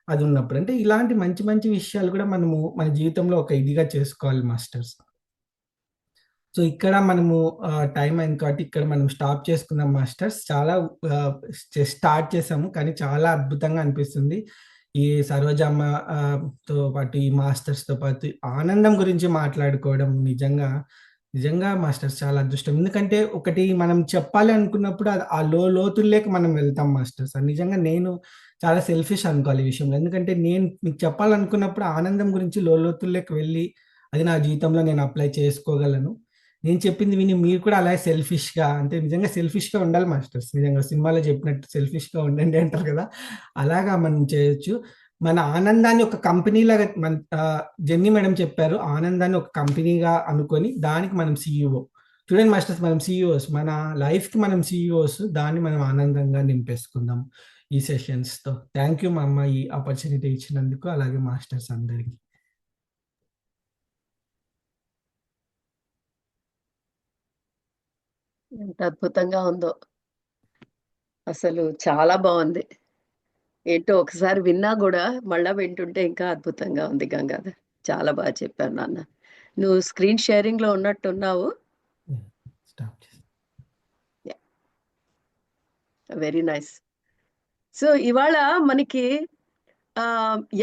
అది ఉన్నప్పుడు. అంటే ఇలాంటి మంచి మంచి విషయాలు కూడా మనము మన జీవితంలో ఒక ఇదిగా చేసుకోవాలి మాస్టర్స్. సో ఇక్కడ మనము టైం అయింది కాబట్టి ఇక్కడ మనం స్టాప్ చేసుకుందాం మాస్టర్స్. చాలా స్టార్ట్ చేసాము, కానీ చాలా అద్భుతంగా అనిపిస్తుంది. ఈ సరోజమ్మ తో పాటు ఈ మాస్టర్స్తో పాటు ఆనందం గురించి మాట్లాడుకోవడం నిజంగా నిజంగా మాస్టర్స్ చాలా అదృష్టం. ఎందుకంటే ఒకటి మనం చెప్పాలి అనుకున్నప్పుడు ఆ లోతుల్లోకి మనం వెళ్తాం మాస్టర్స్. అది నిజంగా నేను చాలా సెల్ఫిష్ అనుకోవాలి ఈ విషయంలో. ఎందుకంటే నేను మీకు చెప్పాలనుకున్నప్పుడు ఆనందం గురించి లోతుల్లోకి వెళ్ళి అది నా జీవితంలో నేను అప్లై చేసుకోగలను. నేను చెప్పింది విని మీరు కూడా అలాగే సెల్ఫిష్గా, అంటే నిజంగా సెల్ఫిష్గా ఉండాలి మాస్టర్స్. నిజంగా సినిమాలో చెప్పినట్టు సెల్ఫిష్గా ఉండండి అంటారు కదా, అలాగా మనం చేయొచ్చు. మన ఆనందాన్ని ఒక కంపెనీ లాగా, మన జెన్నీ మేడం చెప్పారు, ఆనందాన్ని ఒక కంపెనీగా అనుకొని దానికి మనం CEO. చూడండి మాస్టర్స్, మనం CEOs, మన లైఫ్కి మనం CEOs, దాన్ని మనం ఆనందంగా నింపేసుకుందాం ఈ సెషన్స్తో. థ్యాంక్ యూ మా అమ్మ ఈ ఆపర్చునిటీ ఇచ్చినందుకు, అలాగే మాస్టర్స్ అందరికీ. ఎంత అద్భుతంగా ఉందో, అసలు చాలా బాగుంది. ఏంటో ఒకసారి విన్నా కూడా మళ్ళా వింటుంటే ఇంకా అద్భుతంగా ఉంది. గంగాధర్, చాలా బాగా చెప్పాను నాన్న. నువ్వు స్క్రీన్ షేరింగ్ లో ఉన్నట్టున్నావు. Very nice. సో ఇవాళ మనకి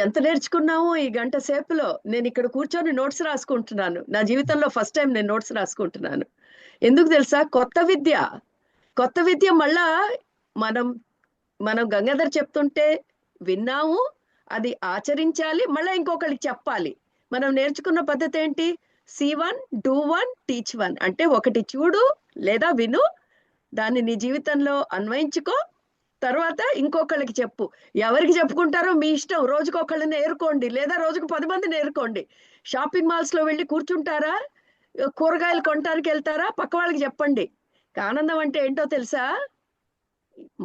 ఎంత నేర్చుకున్నాము ఈ గంట సేపులో. నేను ఇక్కడ కూర్చొని నోట్స్ రాసుకుంటున్నాను. నా జీవితంలో ఫస్ట్ టైం నేను నోట్స్ రాసుకుంటున్నాను. ఎందుకు తెలుసా? కొత్త విద్య మళ్ళా మనం గంగాధర్ చెప్తుంటే విన్నాము, అది ఆచరించాలి, మళ్ళీ ఇంకొకరికి చెప్పాలి. మనం నేర్చుకున్న పద్ధతి ఏంటి? See1, do1, teach1. అంటే ఒకటి చూడు లేదా విను, దాన్ని నీ జీవితంలో అన్వయించుకో, తర్వాత ఇంకొకళ్ళకి చెప్పు. ఎవరికి చెప్పుకుంటారో మీ ఇష్టం. రోజుకొకళ్ళని ఏరుకోండి, లేదా రోజుకు 10 మందిని ఏరుకోండి. షాపింగ్ మాల్స్ లో వెళ్ళి కూర్చుంటారా? కూరగాయలు కొనడానికి వెళ్తారా? పక్క వాళ్ళకి చెప్పండి. ఆనందం అంటే ఏంటో తెలుసా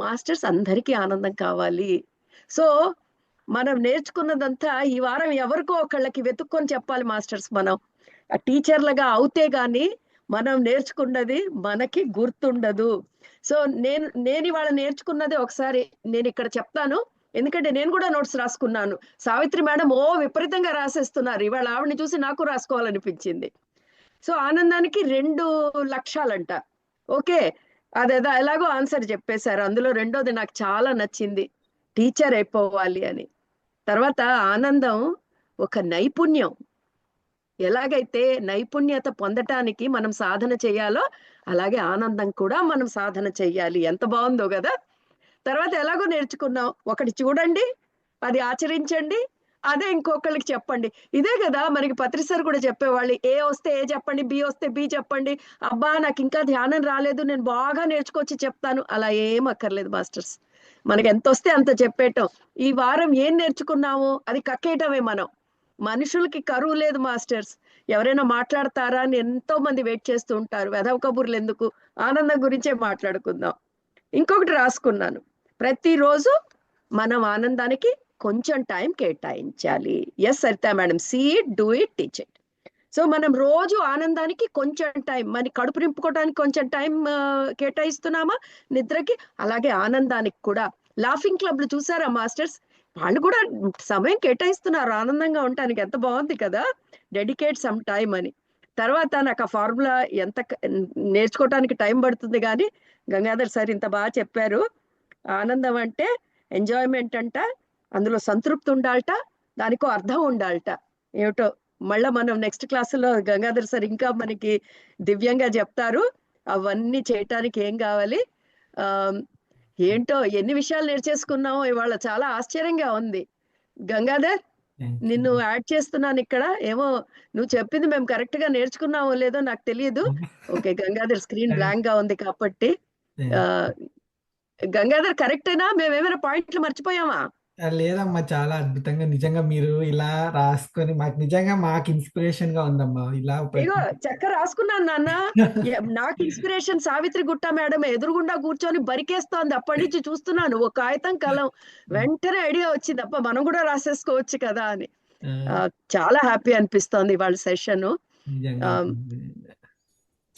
మాస్టర్స్? అందరికీ ఆనందం కావాలి. సో మనం నేర్చుకున్నదంతా ఈ వారం ఎవరికో ఒకళ్ళకి వెతుక్కొని చెప్పాలి మాస్టర్స్. మనం టీచర్లుగా అవుతే గాని మనం నేర్చుకున్నది మనకి గుర్తుండదు. సో నేను ఇవాళ నేర్చుకున్నది ఒకసారి నేను ఇక్కడ చెప్తాను, ఎందుకంటే నేను కూడా నోట్స్ రాసుకున్నాను. సావిత్రి మేడం విపరీతంగా రాసేస్తున్నారు. ఇవాళ ఆవిడని చూసి నాకు రాసుకోవాలనిపించింది. సో ఆనందానికి 2 లక్ష్యాలంట. ఓకే, అదేదో ఎలాగో ఆన్సర్ చెప్పేశారు. అందులో రెండోది నాకు చాలా నచ్చింది, టీచర్ అయిపోవాలి అని. తర్వాత ఆనందం ఒక నైపుణ్యం. ఎలాగైతే నైపుణ్యత పొందటానికి మనం సాధన చేయాలో, అలాగే ఆనందం కూడా మనం సాధన చెయ్యాలి. ఎంత బాగుందో కదా. తర్వాత ఎలాగో నేర్చుకున్నాం, ఒకటి చూడండి, అది ఆచరించండి, అదే ఇంకొకళ్ళకి చెప్పండి. ఇదే కదా మనకి పత్రి సార్ కూడా చెప్పేవాళ్ళు. ఏ వస్తే ఏ చెప్పండి, బి వస్తే బి చెప్పండి. అబ్బా నాకు ఇంకా ధ్యానం రాలేదు, నేను బాగా నేర్చుకొచ్చి చెప్తాను, అలా ఏం అక్కర్లేదు మాస్టర్స్. మనకి ఎంత వస్తే అంత చెప్పేయటం. ఈ వారం ఏం నేర్చుకున్నామో అది కక్కేయటమే. మనుషులకి కరువు లేదు మాస్టర్స్. ఎవరైనా మాట్లాడతారా అని ఎంతో మంది వెయిట్ చేస్తూ ఉంటారు. వెధవ కబుర్లు ఎందుకు, ఆనందం గురించే మాట్లాడుకుందాం. ఇంకొకటి రాసుకున్నాను, ప్రతిరోజు మనం ఆనందానికి కొంచెం టైం కేటాయించాలి. Yes Sarita madam, see it, do it, teach it. So మనం రోజు ఆనందానికి కొంచెం టైం, మన కడుపు నింపుకోవడానికి కొంచెం టైం కేటాయిస్తున్నామా నిద్రకి, అలాగే ఆనందానికి కూడా. లాఫింగ్ క్లబ్లు చూసారా మాస్టర్స్, వాళ్ళు కూడా సమయం కేటాయిస్తున్నారు ఆనందంగా ఉండటానికి. ఎంత బాగుంది కదా, డెడికేట్ సమ్ టైం అని. తర్వాత నాకు ఆ ఫార్ములా నేర్చుకోవటానికి టైం పడుతుంది, కానీ గంగాధర్ సార్ ఇంత బాగా చెప్పారు. ఆనందం అంటే ఎంజాయ్మెంట్ అంట, అందులో సంతృప్తి ఉండాలట, దానికో అర్థం ఉండాలట. ఏమిటో మళ్ళా మనం నెక్స్ట్ క్లాసులో గంగాధర్ సార్ ఇంకా మనకి దివ్యంగా చెప్తారు. అవన్నీ చేయటానికి ఏం కావాలి, ఆ ఏంటో ఎన్ని విషయాలు నేర్చేసుకున్నామో ఇవాళ, చాలా ఆశ్చర్యంగా ఉంది. గంగాధర్, నిన్ను యాడ్ చేస్తున్నాను ఇక్కడ. ఏమో నువ్వు చెప్పింది మేము కరెక్ట్ గా నేర్చుకున్నామో లేదో నాకు తెలియదు. ఓకే, గంగాధర్ స్క్రీన్ బ్లాంక్ గా ఉంది కాబట్టి. గంగాధర్ కరెక్టేనా, మేమేమైనా పాయింట్లు మర్చిపోయామా? లేదమ్మా, చాలా అద్భుతంగా నిజంగా మీరు ఇలా రాసుకొని మాకు ఇన్స్పిరేషన్ గా ఉందమ్మా. ఇలా ఇగో చక్కర రాసుకున్నాను నాన్న. నాకు ఇన్స్పిరేషన్ సావిత్రి గుట్ట మేడం ఎదురుగుండా కూర్చొని బరికేస్తోంది, అప్పటి నుంచి చూస్తున్నాను. ఒక కాగితం కలం, వెంటనే ఐడియా వచ్చింది, అప్ప మనం కూడా రాసేసుకోవచ్చు కదా అని. చాలా హ్యాపీ అనిపిస్తోంది వాళ్ళ సెషన్.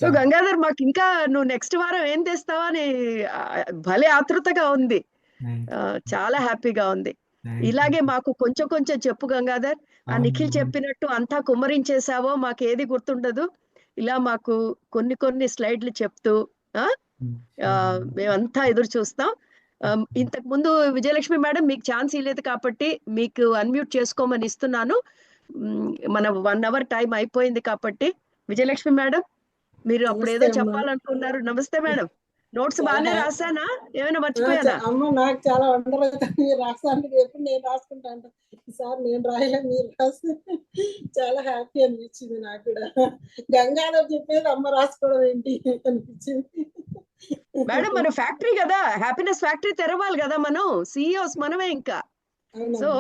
సో గంగాధర్, మాకు ఇంకా నువ్వు నెక్స్ట్ వారం ఏం తెస్తావా అని భలే ఆతృతగా ఉంది. చాలా హ్యాపీగా ఉంది. ఇలాగే మాకు కొంచెం కొంచెం చెప్పు గంగాధర్. ఆ నిఖిల్ చెప్పినట్టు అంతా కుమ్మరించేసావో మాకు ఏది గుర్తుండదు. ఇలా మాకు కొన్ని కొన్ని స్లైడ్లు చెప్తూ మేమంతా ఎదురు చూస్తాం. ఇంతకు ముందు విజయలక్ష్మి మేడం మీకు ఛాన్స్ ఇవ్వలేదు కాబట్టి మీకు అన్మ్యూట్ చేసుకోమని ఇస్తున్నాను. మన 1 hour టైం అయిపోయింది కాబట్టి. విజయలక్ష్మి మేడం, మీరు అప్పుడు ఏదో చెప్పాలనుకున్నారు. నమస్తే మేడం. నోట్స్ బాగానే రాసానా, ఏమైనా మర్చిపోయానా? అమ్మ నాకు చాలా వండర్ అవుతుంది రాసానికి. ఎప్పుడు నేను రాసుకుంటాను, ఈసారి నేను రాయలే, మీరు రాసి చాలా హ్యాపీ అనిపించింది నాకు కూడా. గంగాధర్ చెప్పేది అమ్మ రాసుకోవడం ఏంటి అనిపించింది. మేడం మన ఫ్యాక్టరీ కదా, హ్యాపీనెస్ ఫ్యాక్టరీ తెరవాలి కదా, మనం సిఇఓస్ మనమే ఇంకా. సో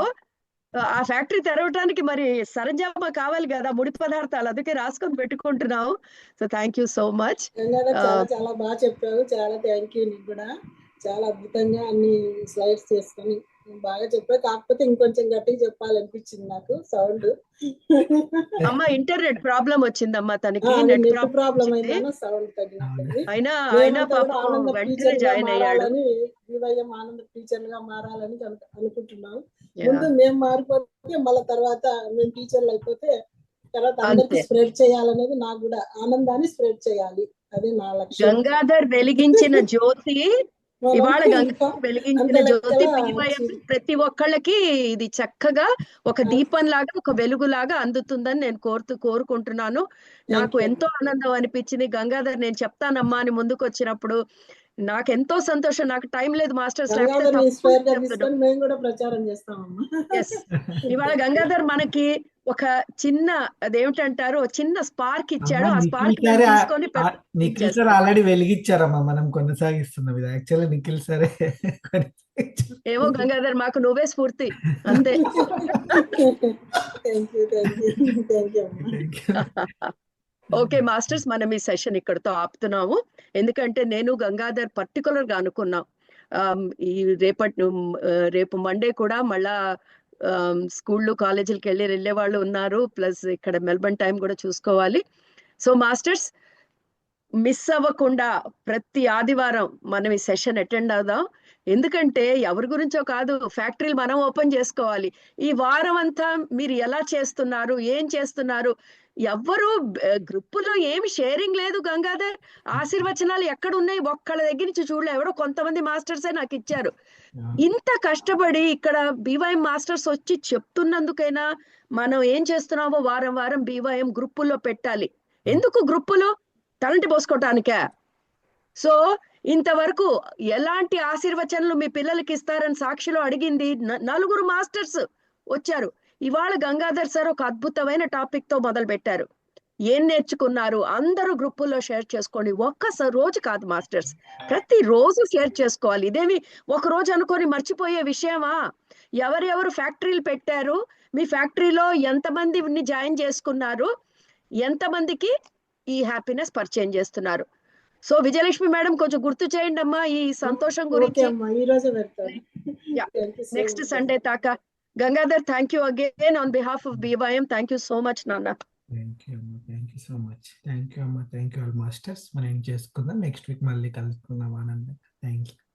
ఆ ఫ్యాక్టరీ తెరవటానికి మరి సరంజామా కావాలి కదా, ముడి పదార్థాలు, అందుకే రాసుకొని పెట్టుకుంటున్నావు. So thank you so much. చాలా బాగా చెప్పావు, చాలా థ్యాంక్ యూ. నీకు కూడా చాలా అద్భుతంగా అన్ని స్లైడ్స్ చేసుకొని బాగా చెప్పావు. కాకపోతే ఇంకొంచెం గట్టిగా చెప్పాలనిపించింది నాకు సౌండ్. అమ్మ ఇంటర్నెట్ ప్రాబ్లం వచ్చిందమ్మా తనకి, నెట్ ప్రాబ్లం అయినా సౌండ్ తగ్గినట్టుంది. అయినా ఆనంద వెంటనే జాయిన్ అయ్యాడని, వివయం ఆనంద టీచర్ గా మారాలని అనుకుంటున్నాం. ముందు మేము మారిపోతే మళ్ళీ తర్వాత మేము టీచర్లు అయిపోతే తర్వాత అందరికి స్ప్రెడ్ చేయాలనేది నాకు కూడా. ఆనందాన్ని స్ప్రెడ్ చేయాలి, అదే నా లక్ష్యం. గంగాధర్ వెలిగించిన జ్యోతి, ఇవాళ గంగాధర్ వెలిగించిన జ్యోతి ప్రతి ఒక్కళ్ళకి ఇది చక్కగా ఒక దీపం లాగా, ఒక వెలుగులాగా అందుతుందని నేను కోరుకుంటున్నాను. నాకు ఎంతో ఆనందం అనిపించింది. గంగాధర్ నేను చెప్తానమ్మా అని ముందుకు వచ్చినప్పుడు నాకు ఎంతో సంతోషం. నాకు టైం లేదు మాస్టర్స్, ఇవాళ గంగాధర్ మనకి ఒక చిన్న అదేమిటంటారు చిన్న స్పార్క్ ఇచ్చాడు. ఆ స్పార్క్ తీసుకొని నిఖిల్ సార్ ఆల్రెడీ వెలిగించారమ్మా, మనం కొనసాగిస్తున్నాం ఇది. యాక్చువల్లీ నిఖిల్ సరే ఏమో గంగాధర్, మాకు నువ్వే స్ఫూర్తి అంతే. ఓకే మాస్టర్స్, మనం ఈ సెషన్ ఇక్కడతో ఆపుతున్నాము. ఎందుకంటే నేను గంగాధర్ పర్టికులర్ గా అనుకున్నాం, ఈ రేపు మండే కూడా మళ్ళా స్కూళ్ళు కాలేజీలకు వెళ్ళే వాళ్ళు ఉన్నారు, ప్లస్ ఇక్కడ మెల్బర్న్ టైం కూడా చూసుకోవాలి. సో మాస్టర్స్, మిస్ అవ్వకుండా ప్రతి ఆదివారం మనం ఈ సెషన్ అటెండ్ అవుదాం. ఎందుకంటే ఎవరి గురించో కాదు, ఫ్యాక్టరీలు మనం ఓపెన్ చేసుకోవాలి. ఈ వారం అంతా మీరు ఎలా చేస్తున్నారు, ఏం చేస్తున్నారు, ఎవ్వరు గ్రూపులో ఏమి షేరింగ్ లేదు. గంగాధర్ ఆశీర్వచనాలు ఎక్కడ ఉన్నాయి, ఒక్కళ్ళ దగ్గర నుంచి చూడలే. ఎవడో కొంతమంది మాస్టర్సే నాకు ఇచ్చారు. ఇంత కష్టపడి ఇక్కడ బీవైఎం మాస్టర్స్ వచ్చి చెప్తున్నందుకైనా మనం ఏం చేస్తున్నామో వారం వారం బీవైఎం గ్రూపుల్లో పెట్టాలి. ఎందుకు గ్రూపులు? తలంటి పోసుకోవటానికే. సో ఇంతవరకు ఎలాంటి ఆశీర్వచనలు మీ పిల్లలకి ఇస్తారని సాక్షిలో అడిగింది 4 మాస్టర్స్ వచ్చారు. ఇవాళ గంగాధర్ సార్ ఒక అద్భుతమైన టాపిక్ తో మొదలు పెట్టారు. ఏం నేర్చుకున్నారు అందరూ గ్రూపుల్లో షేర్ చేసుకోండి. ఒక్కసారి రోజు కాదు మాస్టర్స్, ప్రతి రోజు షేర్ చేసుకోవాలి. ఇదేమి ఒక రోజు అనుకొని మర్చిపోయే విషయమా? ఎవరెవరు ఫ్యాక్టరీలు పెట్టారు, మీ ఫ్యాక్టరీలో ఎంతమందిని జాయిన్ చేసుకున్నారు, ఎంతమందికి ఈ హ్యాపీనెస్ పరిచయం చేస్తున్నారు. సో విజయలక్ష్మి మేడం కొంచెం గుర్తు చేయండి అమ్మా ఈ సంతోషం ఓకే గురించి. అమ్మా, ఈ రోజే పెడతాను. Yeah. Thank you so next much. Sunday దాకా. Gangadhar, thank you again on behalf of BYM. Thank you so much నాన్న. థ్యాంక్ యూ అమ్మా, thank you so much. Thank you అమ్మా, థ్యాంక్ యూ ఆల్ మాస్టర్స్. మనం ఏం చేసుకుందాం నెక్స్ట్ వీక్ మళ్ళీ కలుసుకుందాం ఆనందంగా. Thank you.